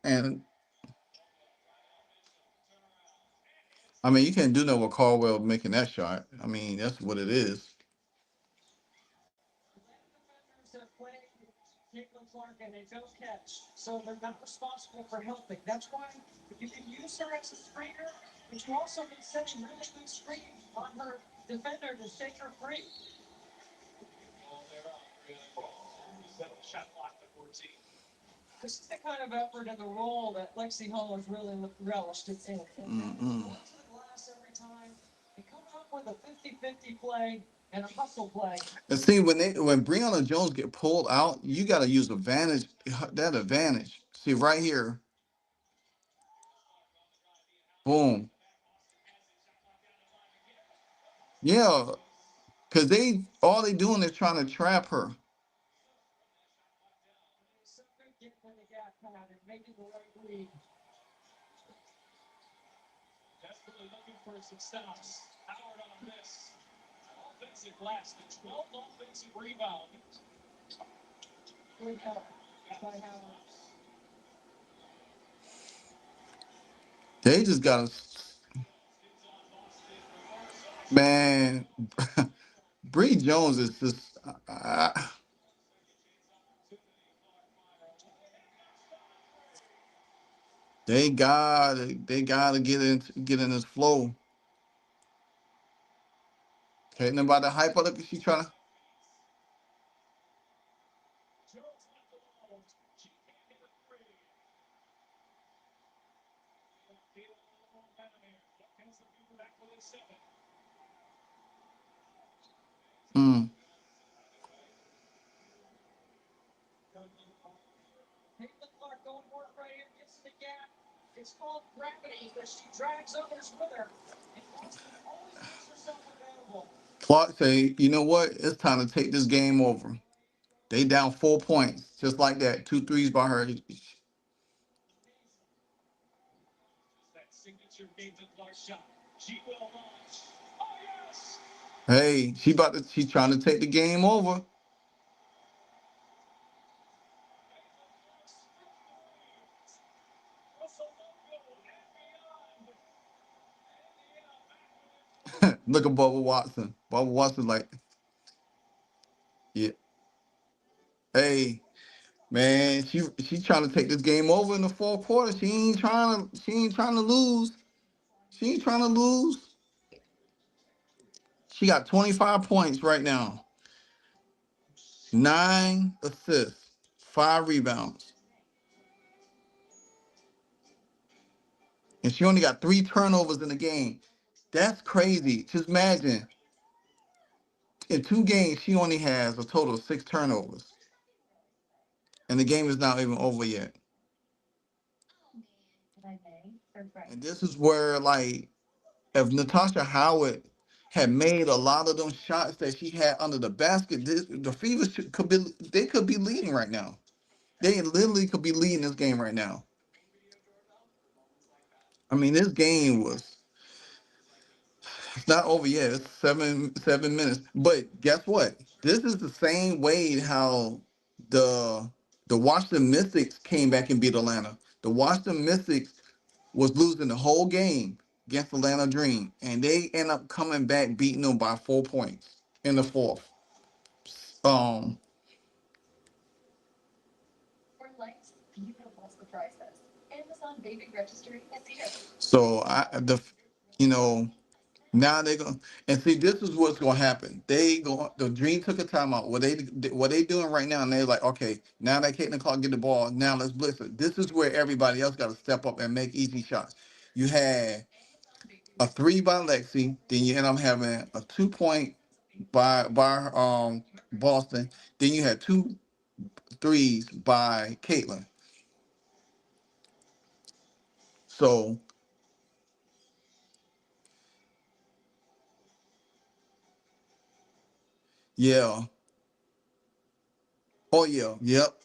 And I mean, you can't do nothing with Caldwell making that shot. I mean, that's what it is. Caitlin Clark and they don't catch, so they're not responsible for helping. That's why you can use her as a screener, but you also can set a really good screen on her defender to take her free. This is the kind of effort and the role that Lexi Hall has really relished in. Mm-mm. Going to the glass every time and coming up with a 50-50 play and a hustle play. And see, when Breonna Jones get pulled out, you got to use that advantage. See right here, boom. Yeah, because all they doing is trying to trap her. So good getting in the gap pad and making the right read. Desperately looking for some stops. Howard on this. Offensive glass, the 12th offensive rebound. Great help by Howard. They just got to, man. Bree Jones is just. They gotta get in this flow. Ain't nobody hype her. Look, she trying to. Mm. Caitlin Clark going to work right here, gets in the gap. It's called gravity, but she drags others with her. And Boston always makes herself available. Clark say, you know what? It's time to take this game over. They down 4 points, just like that. Two threes by her. That signature Caitlin Clark shot. She will launch. Oh, yes! Hey, she's trying to take the game over. Look at Bubba Watson. Bubba Watson, like, yeah, hey, man, she trying to take this game over in the fourth quarter. She ain't trying to lose. She ain't trying to lose. She got 25 points right now, 9 assists, 5 rebounds, and she only got 3 turnovers in the game. That's crazy. Just imagine in 2 games she only has a total of 6 turnovers, and the game is not even over yet. And this is where, like, if Natasha Howard had made a lot of them shots that she had under the basket, the Fever could be leading right now. They literally could be leading this game right now. I mean, this game was it's not over yet. It's 7 minutes. But guess what? This is the same way how the the Washington Mystics came back and beat Atlanta. The Washington Mystics was losing the whole game against Atlanta Dream, and they end up coming back beating them by 4 points in the fourth. Um, so you know, now they're gonna and see this is what's gonna happen. The Dream took a timeout. What they doing right now, and they're like, okay, now that Caitlin Clark get the ball, now let's blitz it. This is where everybody else got to step up and make easy shots. You had a 3 by Lexi, then you end up having a 2 point by Boston. Then you had 2 threes by Caitlin. So yeah. Oh yeah. Yep.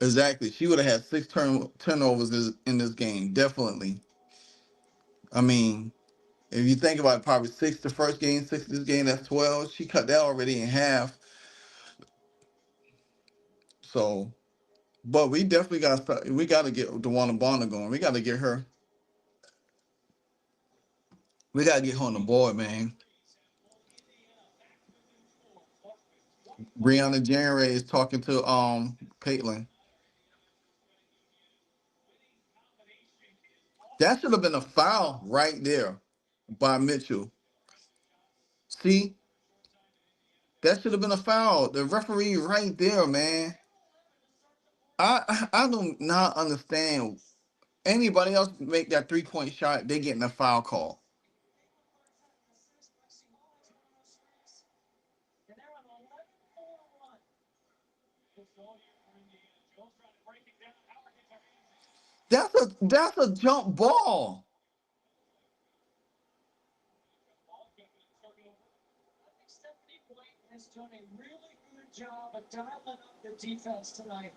Exactly. She would have had 6 turnovers in this game. Definitely. I mean, if you think about it, probably 6 the first game, 6 this game, that's 12. She cut that already in half. So, but we definitely got to start. We got to get DeWanna Bonner going. We got to get her. We got to get her on the board, man. Brianna January is talking to Caitlin. That should have been a foul right there by Mitchell. See, that should have been a foul. The referee right there, man. I do not understand. Anybody else make that 3 point shot, they getting a foul call. That's a jump ball. Stephanie White has done a really good job of dialing up the defense tonight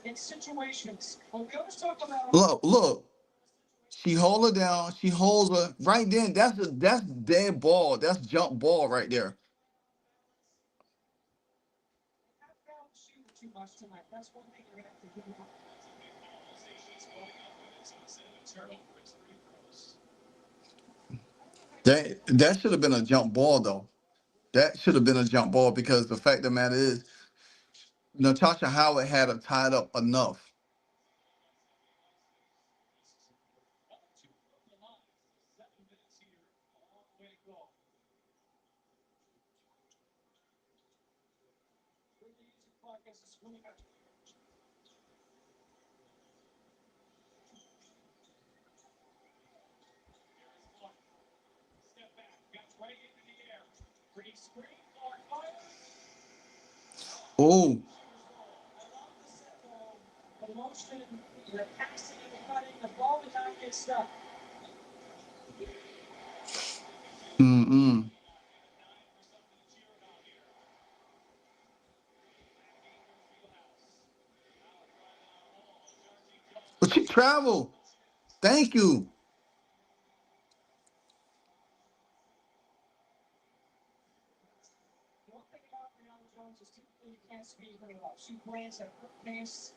in situations. When we always talk about Look. She hold her down. She holds her right then. That's dead ball. That's jump ball right there. half foul shooting too much tonight. That's one thing you're gonna have to do. That should have been a jump ball though. That should have been a jump ball because the fact of the matter is, Natasha Howard had her tied up enough. Oh, The motion, the passing, the cutting, the ball did not get stuck. mm-mm. But she traveled. Thank you. One thing about Brianna Jones is typically you can't speed her up. She plans at her pace.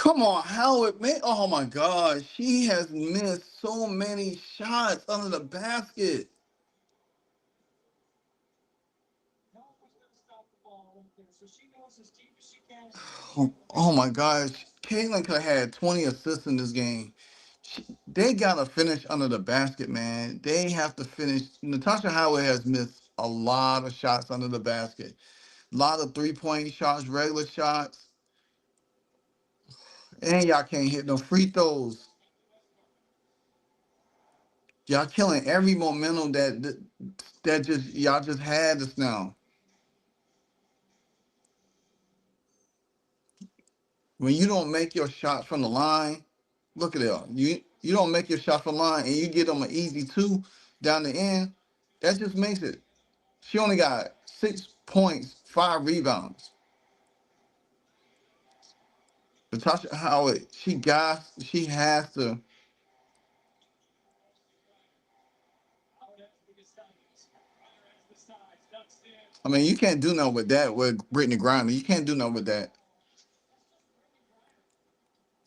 Come on, Howard, man. Oh my God. She has missed so many shots under the basket. No one was going to stop the ball right there. So she goes as deep as she can. Oh my gosh. Caitlin could have had 20 assists in this game. They got to finish under the basket, man. They have to finish. Natasha Howard has missed a lot of shots under the basket. A lot of three-point shots, regular shots. And y'all can't hit no free throws. Y'all killing every momentum that just y'all just had just now. When you don't make your shots from the line, look at it. You don't make your shot from the line and you get them an easy two down the end. That just makes it. She only got 6 points, 5 rebounds. Natasha Howard, she has to. I mean, you can't do nothing with that with Brittany Griner. You can't do nothing with that.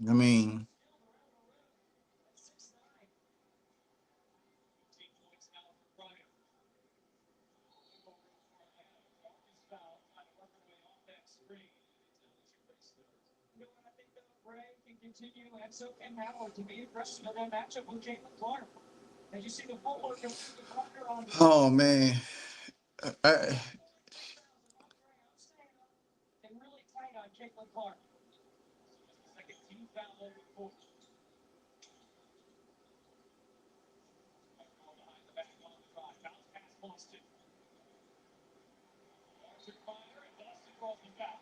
I mean, Continue, and so can Howard to be aggressive in that matchup with Caitlin Clark. As you see the footwork of the partner on the oh man. I, and really tight on Caitlin Clark. Second team foul over the court. Behind the back on the drive. Bounce pass Boston. Larger fire and Boston calls the foul.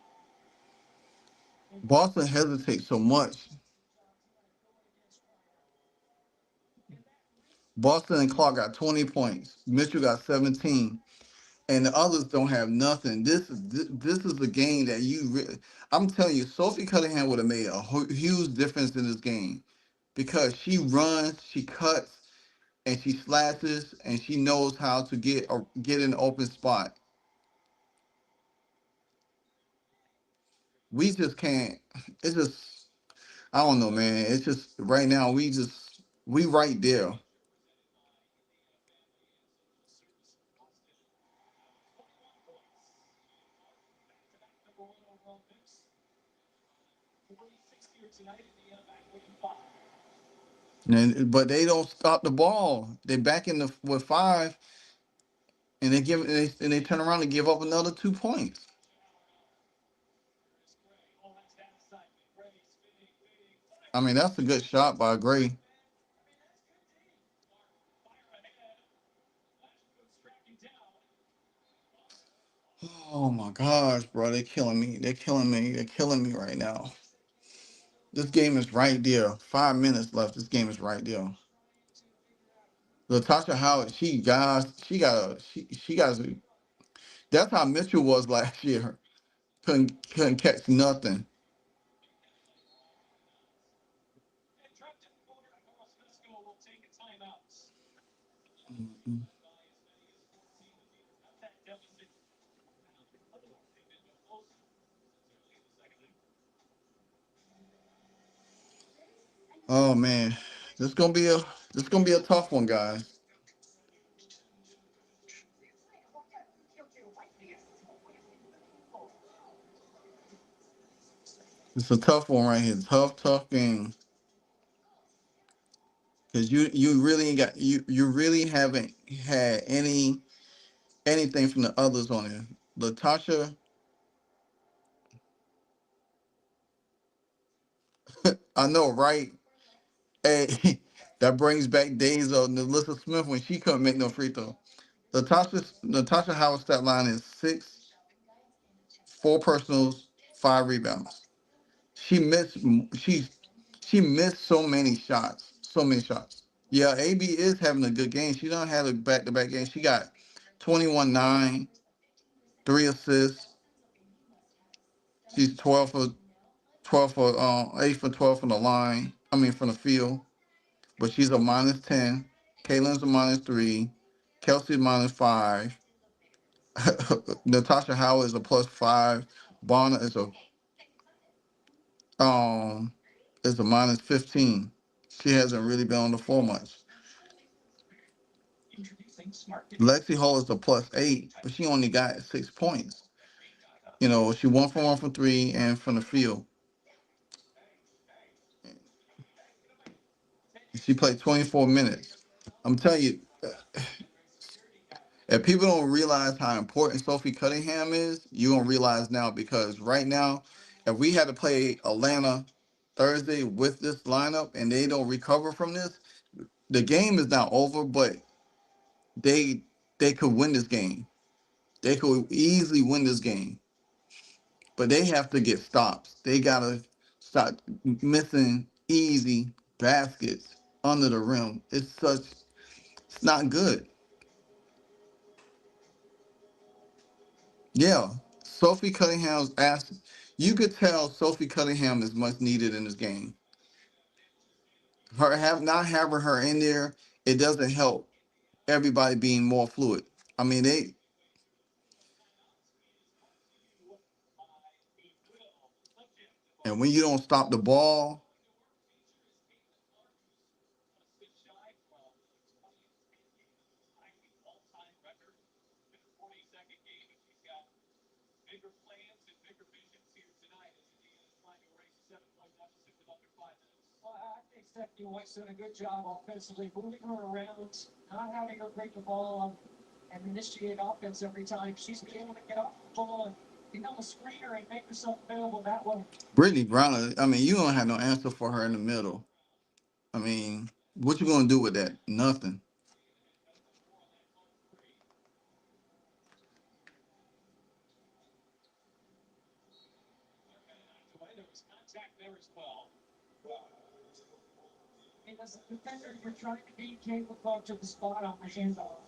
Boston hesitates so much. Boston and Clark got 20 points. Mitchell got 17. And the others don't have nothing. This is the game that you really. I'm telling you, Sophie Cunningham would have made a huge difference in this game because she runs, she cuts, and she slashes, and she knows how to get in an open spot. We just can't. It's just I don't know, man. It's just right now we right there. And but they don't stop the ball. They back in the with 5, and they turn around and give up another 2 points. I mean, that's a good shot by Gray. Oh my gosh, bro, they're killing me. They're killing me. They're killing me right now. This game is right there. 5 minutes left. This game is right there. Latasha Howard, she got. That's how Mitchell was last year. Couldn't catch nothing. Oh man, this gonna be a this gonna be a tough one, guys. It's a tough one right here. Tough game. Cause you really ain't got you really haven't had anything from the others on it. Latasha, I know, right? Hey, that brings back days of Nelissa Smith when she couldn't make no free throw. Natasha Howard's stat line is 6, 4 personals, 5 rebounds. She missed she she missed so many shots. So many shots. Yeah, AB is having a good game. She don't have a back-to-back game. She got 21-9, 3 assists. She's 8 for 12 from the line. I mean from the field. But she's a -10. Kaylin's a -3. Kelsey -5. Natasha Howard is a +5. Bonner is a is a minus 15. She hasn't really been on the floor much. Lexi Hall is a plus 8, but she only got 6 points. You know, she 1 for 1 from 3 and from the field. She played 24 minutes. I'm telling you, if people don't realize how important Sophie Cunningham is, you're going to realize now, because right now, if we had to play Atlanta Thursday with this lineup and they don't recover from this, the game is not over, but they could win this game. They could easily win this game, but they have to get stops. They got to stop missing easy baskets under the rim. It's not good. Yeah, Sophie Cunningham's ass. You could tell Sophie Cunningham is much needed in this game. Not having her in there, it doesn't help everybody being more fluid. I mean, and when you don't stop the ball, I think Stephanie White's done a good job offensively, moving her around, not having her break the ball on and initiate offense every time. She's been able to get off the ball and become a screener and make herself available that way. Brittany Brown. I mean, you don't have no answer for her in the middle. I mean, what you gonna do with that? Nothing. And as a defender, you're trying to beat Caitlin Clark to the spot on the handoff.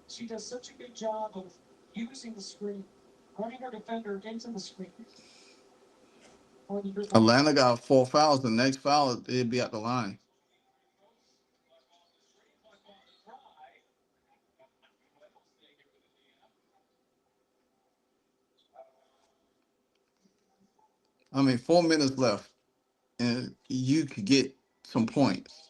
She does such a good job of using the screen, running her defender into the screen. Atlanta got 4 fouls. The next foul, it'd be at the line. I mean, 4 minutes left, and you could get some points.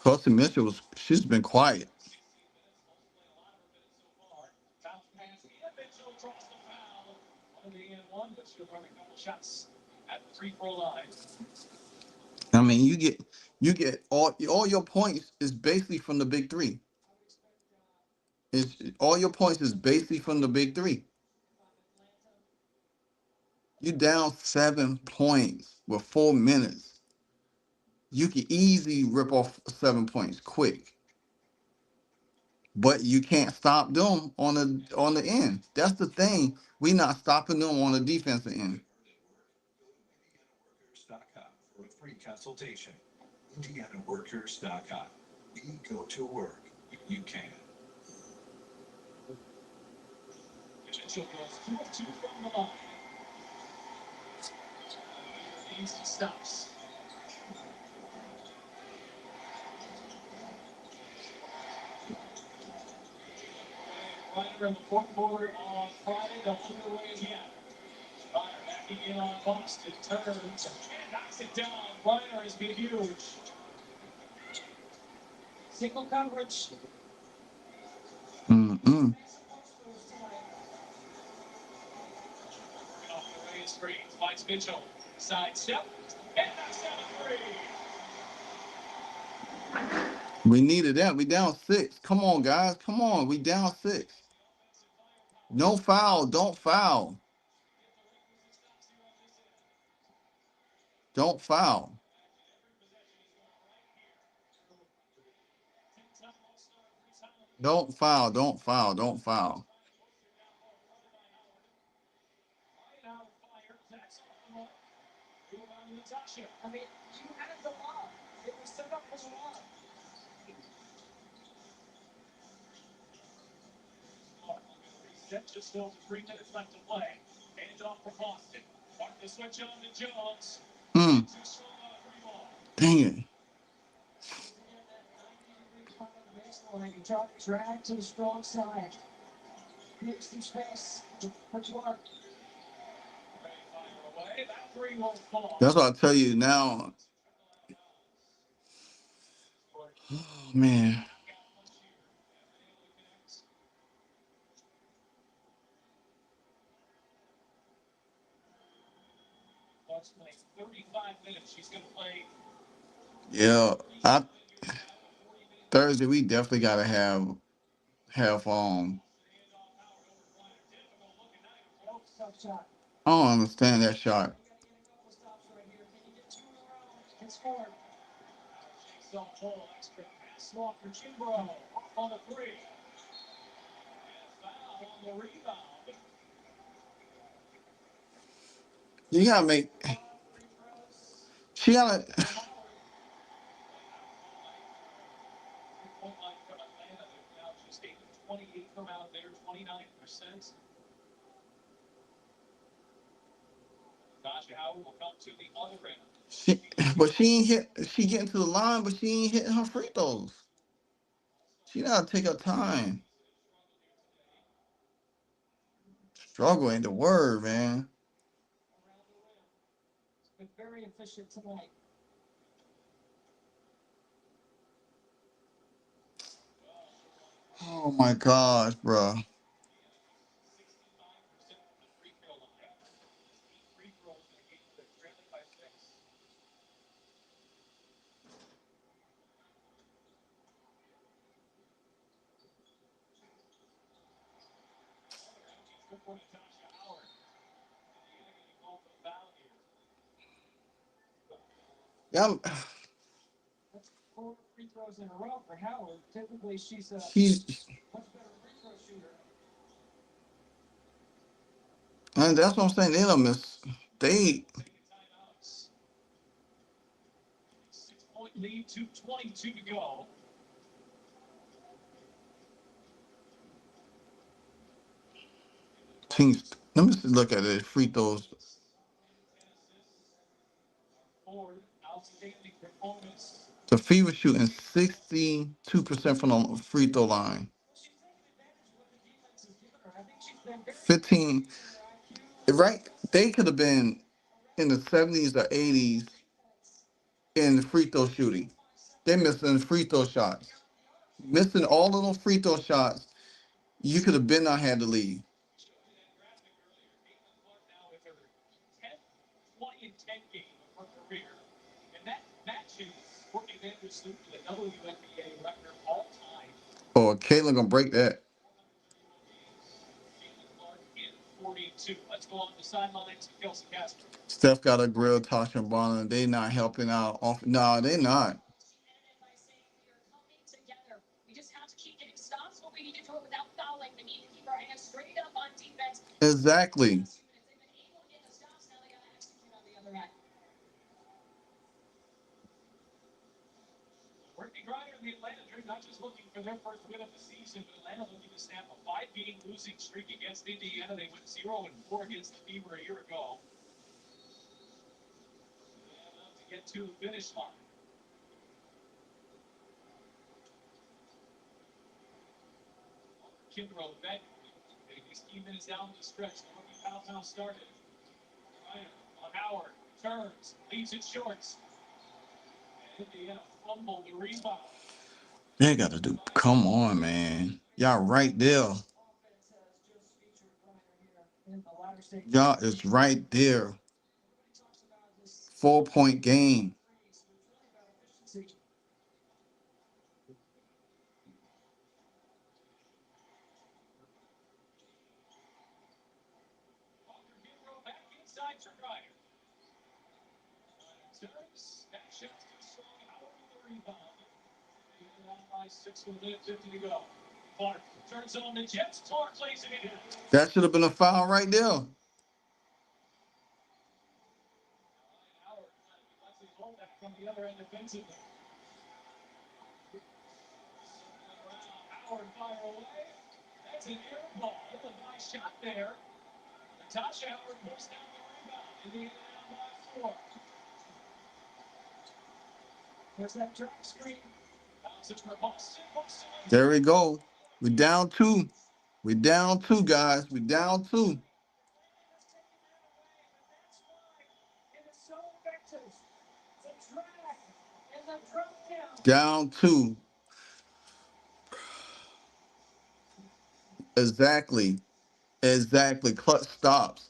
Kelsey Mitchell she's been quiet. I mean, you get all your points is basically from the big three. It's all your points is basically from the big three. You down 7 points with 4 minutes. You can easily rip off 7 points quick. But you can't stop them on the end. That's the thing. We not stopping them on the defensive end. For a free consultation. IndianaWorkers.com. We go to work. You can. Mitchell goes 2 of 2 from the line. Easy stops. Ryder in the fourth quarter on Friday, the underway again. Ryder backing in on Boston, turns and knocks it down. Ryder has been huge. Single coverage. Mm-mm. Off the way screen, finds Mitchell. Side step, and knocks down a 3. We needed that. We down 6. Come on, guys. Come on. We down 6. No foul. Don't foul. Don't foul. Don't foul. Don't foul. Don't foul. I mean, you had the lob. It was set up as a lob. Just still 3 minutes left to play. Hand off for Boston. Mark the switch on to Jones. Dang it. line. You drag to the strong side. Gives some space for Clark. That's what I tell you now. Oh, man. Yeah, Thursday we definitely gotta have I don't understand that shot. You gotta make. She gotta. She, but she ain't hit. She getting to the line, but she ain't hitting her free throws. She gotta take her time. Struggle ain't the word, man. Very efficient tonight. Oh my gosh, bro. Yeah, That's 4 free throws in a row for Howard. Typically, she's a she's. much better free throw shooter. And that's what I'm saying. They don't miss. They. 6-point lead, 2:22 to go. Teams. Let me look at it. Free throws. Outstanding performance. The Fever shooting 62% from the free throw line. 15. Right? They could have been in the 70s or 80s in free throw shooting. They're missing free throw shots. Missing all of those free throw shots. You could have been not had the lead. Oh, Caitlin gonna break that. Steph got a grill, Tasha and Bonner. They not helping out. No, they not. Exactly. Brittany Griner and the Atlanta Dream not just looking for their first win of the season, but Atlanta looking to snap a 5-game losing streak against Indiana. They went 0-4 against the Fever a year ago. To get to the finish line. Kimbrough, that 16 minutes down the stretch. The rookie foul now started. Griner on Howard, turns, leaves it shorts. Indiana fumbled the rebound. They gotta do. Come on, man. Y'all right there. Y'all is right there. 4-point game. Back inside to Griner. Turns, that shot's too strong. Howard with the rebound. Down by 6 with 50 to go. Clark turns on the Jets. Clark plays it in. That should have been a foul right there. Howard lets it hold that from the other end defensively. Howard fire away. That's an air ball. A nice shot there. Natasha Howard puts down the rebound. Indiana down by 4. There's that drop screen. There we go. We're down two. We're down two, guys. We're down two. Down two. Exactly. Exactly. Clutch stops.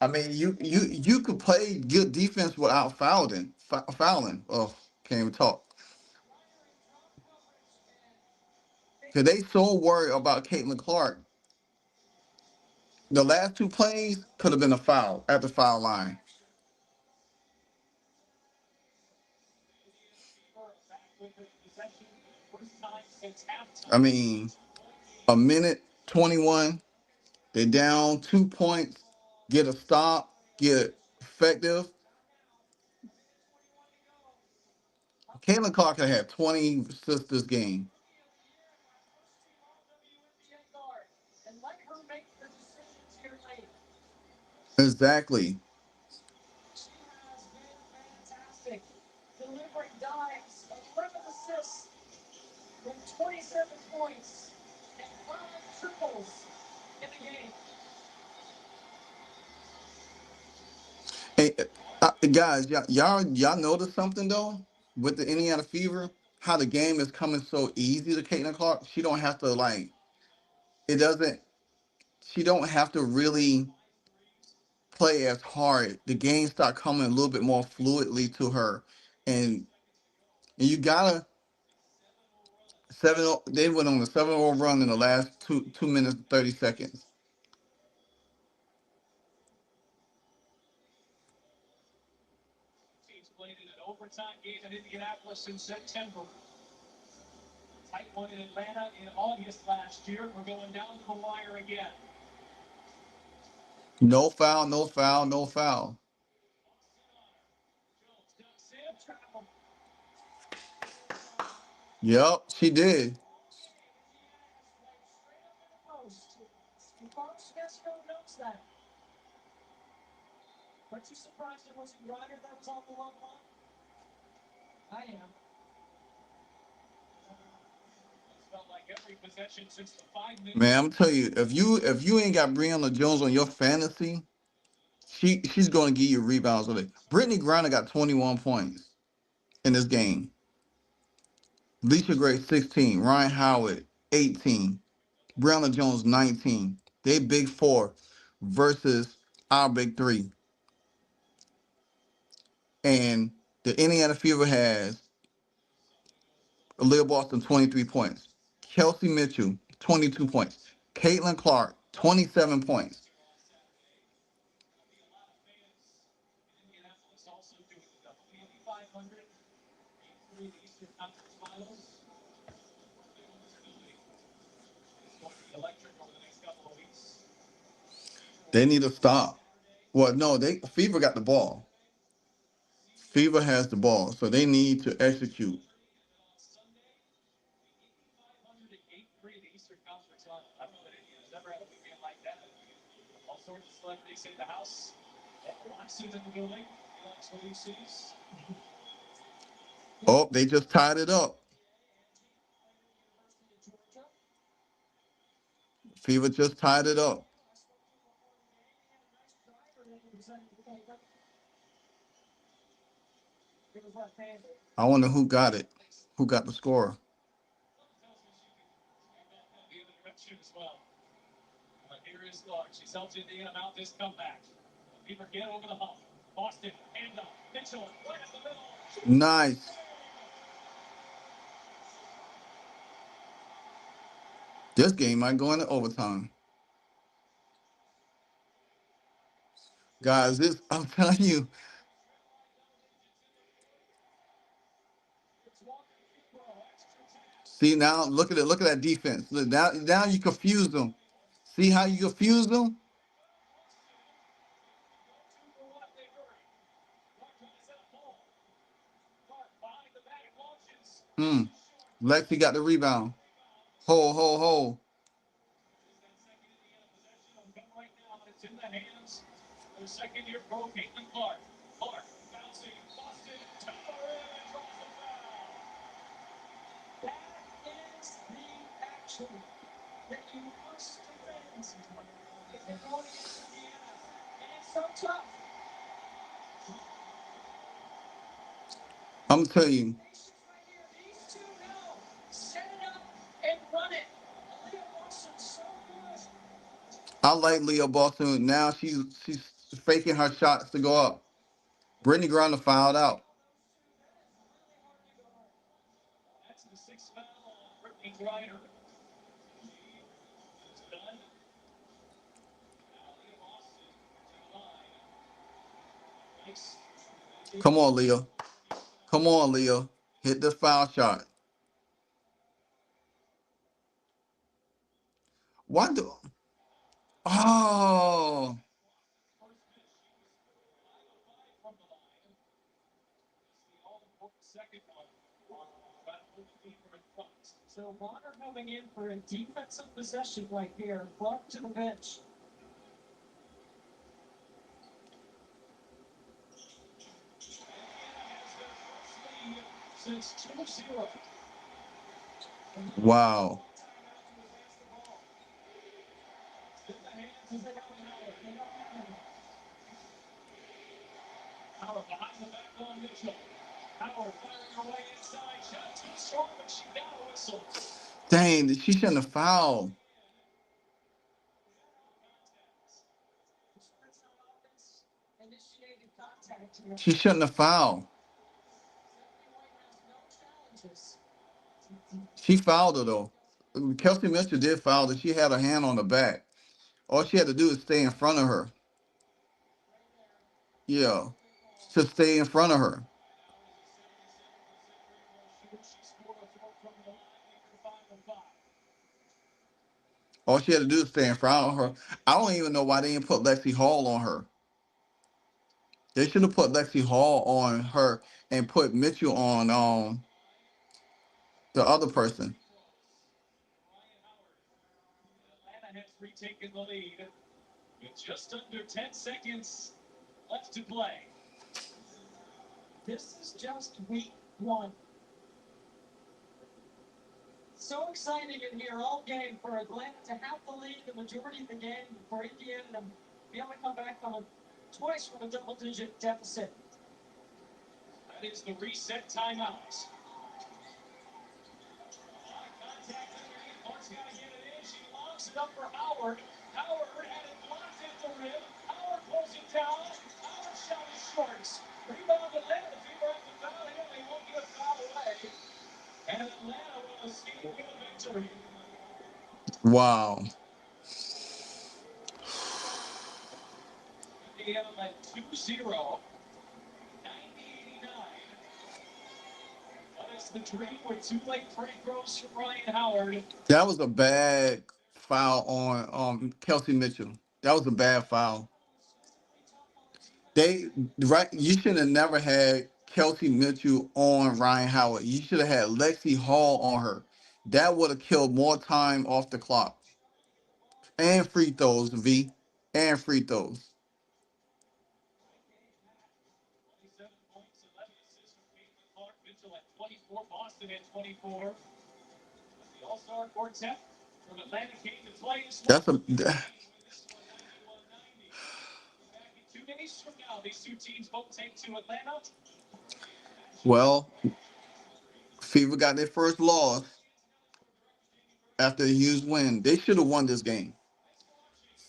I mean, you could play good defense without fouling. Fouling. Oh, can't even talk. Cause they so worried about Caitlin Clark. The last two plays could have been a foul at the foul line. I mean, a minute 21. They're down 2 points. Get a stop. Get effective. Caitlin Clark could have 20 assists this game. Exactly. Delivering dimes, 11 assists, with 27 points, and 5 triples in the game. Hey, guys, y'all notice something though with the Indiana Fever? How the game is coming so easy to Caitlin Clark. She don't have to like. It doesn't. She don't have to really play as hard. The game start coming a little bit more fluidly to her, and you gotta 7. They went on a 7-0 run in the last 2 minutes 30 seconds. Teams played in an overtime game in Indianapolis in September. Tight one in Atlanta in August last year. We're going down to the wire again. No foul, no foul, no foul. Yep, she did. Aren't you surprised it wasn't Ryder that was on the low line? I am. It's felt like every possession since the 5 minutes. Man, I'm telling you, if you ain't got Breonna Jones on your fantasy, she's going to give you rebounds with it. Brittany Griner got 21 points in this game. Leisha Gray 16, Ryan Howard 18, Breonna Jones 19. They big four versus our big three. And the Indiana Fever has Lil Boston 23 points, Kelsey Mitchell 22 points, Caitlin Clark 27 points. Indianapolis also doing the Indy 500, the Eastern Conference Finals. It's going to be electric over the next couple of weeks. They need to stop. Well, no, Fever got the ball. Fever has the ball, so they need to execute. Sunday, the Indy 500 at 8-3 the Eastern Conference Finals. I don't know that Indiana's ever had a weekend like that. All sorts of celebrities in the house. Watson in the building. He likes what he sees. Oh, they just tied it up. Fever just tied it up. I wonder who got it. Who got the score? As well. But here is Clark. She's helped Indiana mount this comeback. Fever get over the hump. Boston, hand up. Mitchell, right in the middle. Nice. This game might go into overtime. Guys, I'm telling you. See now, look at it. Look at that defense. Look, now you confuse them. See how you confuse them? Lexi got the rebound. Ho, ho, ho. Right now, it's in the hands of the second-year pro, Caitlin Clark. Clark bouncing, Boston, to the rim, and draws a foul. that you must defend if you're going against Indiana. And it's so tough. I'm gonna tell you, Patience right here. These two know. Set it up and run it. Leah Wilson's so good. I like Leah Boston. Now she's faking her shots to go up. Brittany Griner fouled out. That's the sixth foul on Brittany Griner. She's done. Now Leah Boston to the line. Nice. Come on, Leah. Come on, Leah. Hit the foul shot. Why do? Oh, So Bonner coming in for a defensive possession right here. Clark to the bench. Since 2-0. wow. Howard behind the back on Mitchell. Howard firing her way inside. Shot too strong, but she got a whistle. Dang, she shouldn't have fouled. Initiated contact here. She shouldn't have fouled. She fouled her though. Kelsey Mitchell did foul her. She had her hand on the back. All she had to do is stay in front of her. Yeah, just stay in front of her. All she had to do is stay in front of her. I don't even know why they didn't put Lexi Hall on her. They should have put Lexi Hall on her and put Mitchell on the other person. Atlanta has retaken the lead with just under 10 seconds left to play. This is just week one. So exciting in here all game for Atlanta to have the lead the majority of the game, for Indiana to be able to come back from twice from a double-digit deficit. That is the reset timeout. Contact underneath. Clark's got to get it in. She locks it up for Howard. Howard had it blocked at the rim. Howard pulls it down. Howard shot is short. Rebound Atlanta. Fever at the foul here. They won't get a foul away. And Atlanta will escape with a victory. Wow. Indiana led 2-0. 90-89. But it's the dream with two late free throws from Ryan Howard. That was a bad foul on Kelsey Mitchell. That was a bad foul. They right you should have never had Kelsey Mitchell on Ryan Howard. You should have had Lexi Hall on her. That would have killed more time off the clock. And free throws, V. And free throws. 27 points, 11 assists from Caitlin Clark. Mitchell at 24. Boston at 24. The All-Star Quartet from Atlanta came to play as well. That's a This one 91-90. Back in 2 days from now, these two teams both take to Atlanta. well, Fever got their first loss after a huge win. They should have won this game.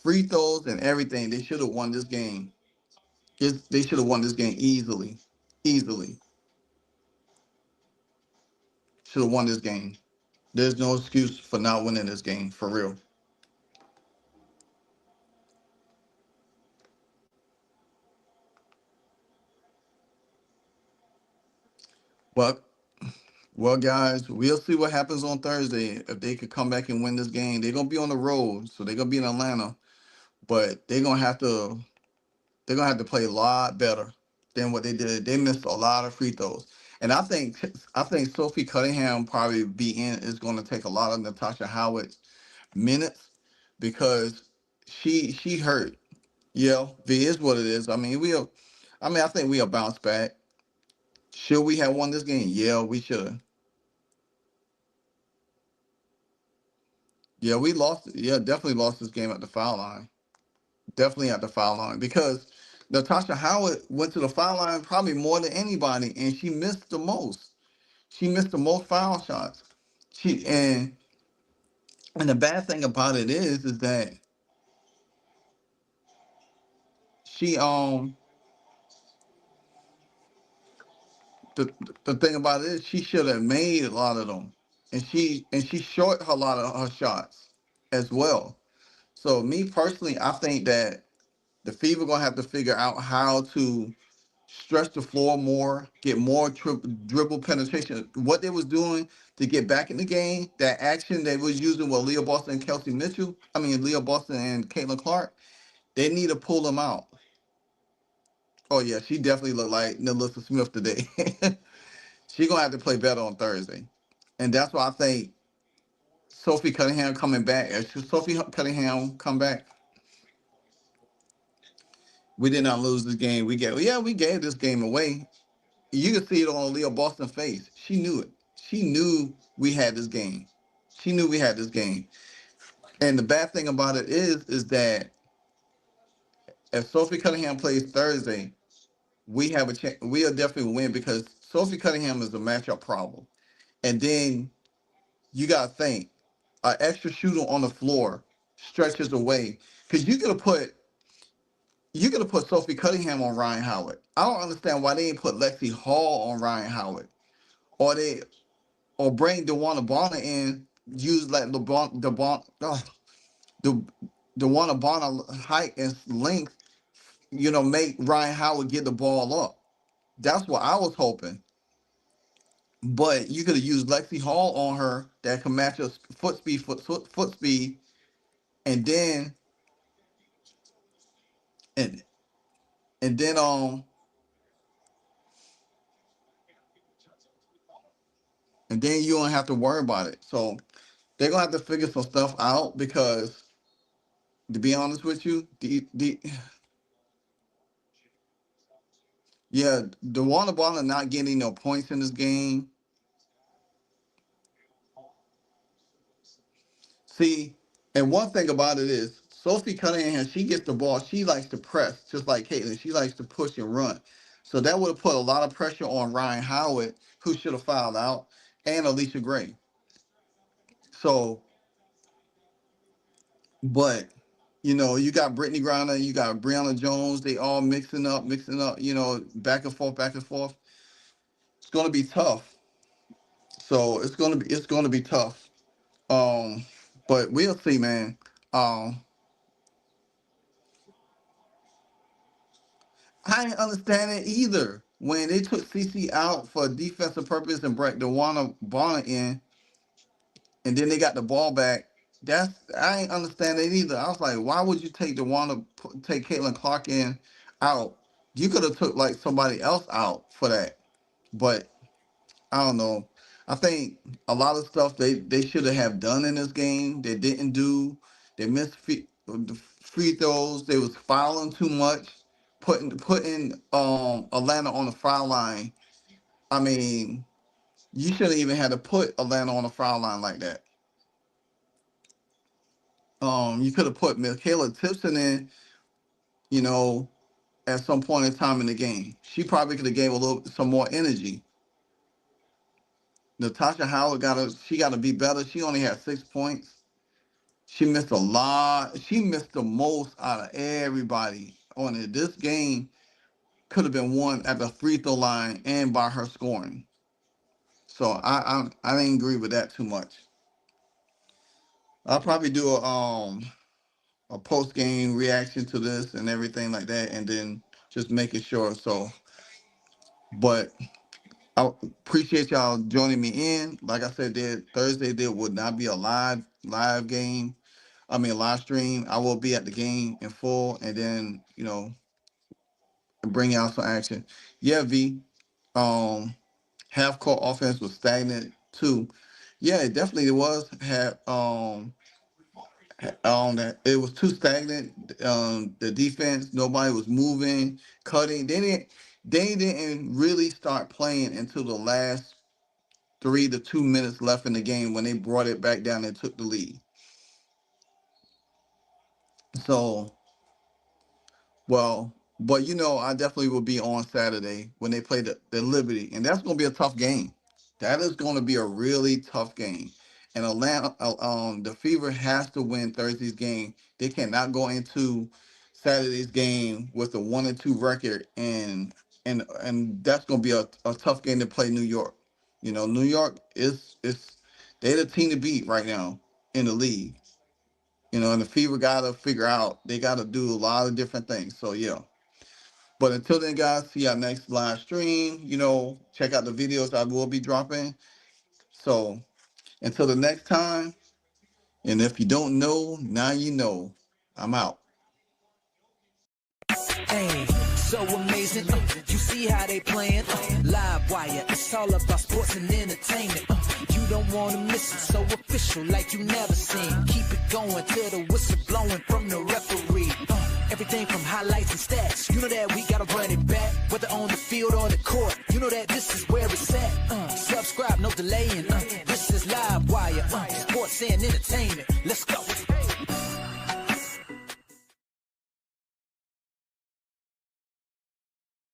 Free throws and everything. They should have won this game. They should have won this game easily. Easily. Should have won this game. There's no excuse for not winning this game, for real. But, well, guys, we'll see what happens on Thursday. If they could come back and win this game, they're gonna be on the road, so they're gonna be in Atlanta. But they're gonna have to play a lot better than what they did. They missed a lot of free throws. And I think Sophie Cunningham probably is gonna take a lot of Natasha Howard's minutes because she hurt. Yeah, it is what it is. I think we'll bounce back. Should we have won this game? Yeah, we should have. Yeah, we lost. Yeah, definitely lost this game at the foul line. Definitely at the foul line because Natasha Howard went to the foul line probably more than anybody, and she missed the most. She missed the most foul shots. She and the bad thing about it is that she the the thing about it is she should have made a lot of them, and she short a lot of her shots as well. So me personally, I think that the Fever gonna have to figure out how to stretch the floor more, get more dribble penetration. What they was doing to get back in the game, that action they was using with Leah Boston and Kelsey Mitchell, I mean Leah Boston and Caitlin Clark, they need to pull them out. Oh yeah, she definitely looked like Nelissa Smith today. She gonna have to play better on Thursday, and that's why I think Sophie Cunningham coming back. As Sophie Cunningham come back, we did not lose this game. We gave this game away. You can see it on Leah Boston's face. She knew it. She knew we had this game. She knew we had this game. And the bad thing about it is that if Sophie Cunningham plays Thursday, we have a chance. We'll definitely win because Sophie Cunningham is a matchup problem. And then you gotta think, an extra shooter on the floor stretches away because you could have put Sophie Cunningham on Ryan Howard. I don't understand why they didn't put Lexi Hall on Ryan Howard, or they or bring DeWanna Bonner in, use like the DeWanna Bonner height and length, make Ryan Howard get the ball up. That's what I was hoping. But you could have used Lexi Hall on her that can match her foot speed, and then and and then and then you don't have to worry about it. So they're gonna have to figure some stuff out because, to be honest with you, the yeah, the Warner Ball not getting no points in this game. See, and one thing about it is Sophie Cunningham, she gets the ball. She likes to press, just like Caitlin. She likes to push and run. So that would have put a lot of pressure on Ryan Howard, who should have fouled out, and Alicia Gray. So, but you got Brittany Griner, you got Brianna Jones. They all mixing up. Back and forth, back and forth. It's gonna be tough. So it's gonna be tough. Um, but we'll see, man. Um, I didn't understand it either. When they took CC out for defensive purpose and brought DeWanna Bonner in, and then they got the ball back. I ain't understand it either. I was like, why would you take Caitlin Clark in out? You could have took like somebody else out for that. But I don't know. I think a lot of stuff they should have done in this game they didn't do. They missed free throws. They was fouling too much, putting Atlanta on the foul line. I mean, you shouldn't even had to put Atlanta on the foul line like that. You could have put Michaela Tipson in, you know, at some point in time in the game. She probably could have gave a little some more energy. Natasha Howard got to be better. She only had 6 points. She missed a lot. She missed the most out of everybody on it. This game could have been won at the free throw line and by her scoring. So I didn't agree with that too much. I'll probably do a post game reaction to this and everything like that, and then just making sure. So, but I appreciate y'all joining me in. Like I said, Thursday there would not be a live game. I mean, live stream. I will be at the game in full, and then bring out some action. Yeah, V. Um, Half court offense was stagnant too. Yeah, it definitely was. That it was too stagnant. The defense, nobody was moving, cutting. They didn't really start playing until the last 3 to 2 minutes left in the game when they brought it back down and took the lead. So, well, but I definitely will be on Saturday when they play the Liberty, and that's going to be a tough game. That is going to be a really tough game. And Atlanta, the Fever has to win Thursday's game. They cannot go into Saturday's game with a 1-2 record, and that's going to be a tough game to play New York. New York is they're the team to beat right now in the league. And the Fever got to figure out, they got to do a lot of different things. So, yeah. But until then, guys, see our next live stream. Check out the videos I will be dropping. So, until the next time, and if you don't know, now you know. I'm out. Hey, so amazing. You see how they playing? Live wire, it's all about sports and entertainment. You don't want to miss it, so official like you never seen. Keep it going till the whistle blowing from the referee. Everything from highlights and stats. You know that we gotta run it back, whether on the field or the court. You know that this is where it's at. Subscribe, no delaying. This is Live Wire, sports and entertainment.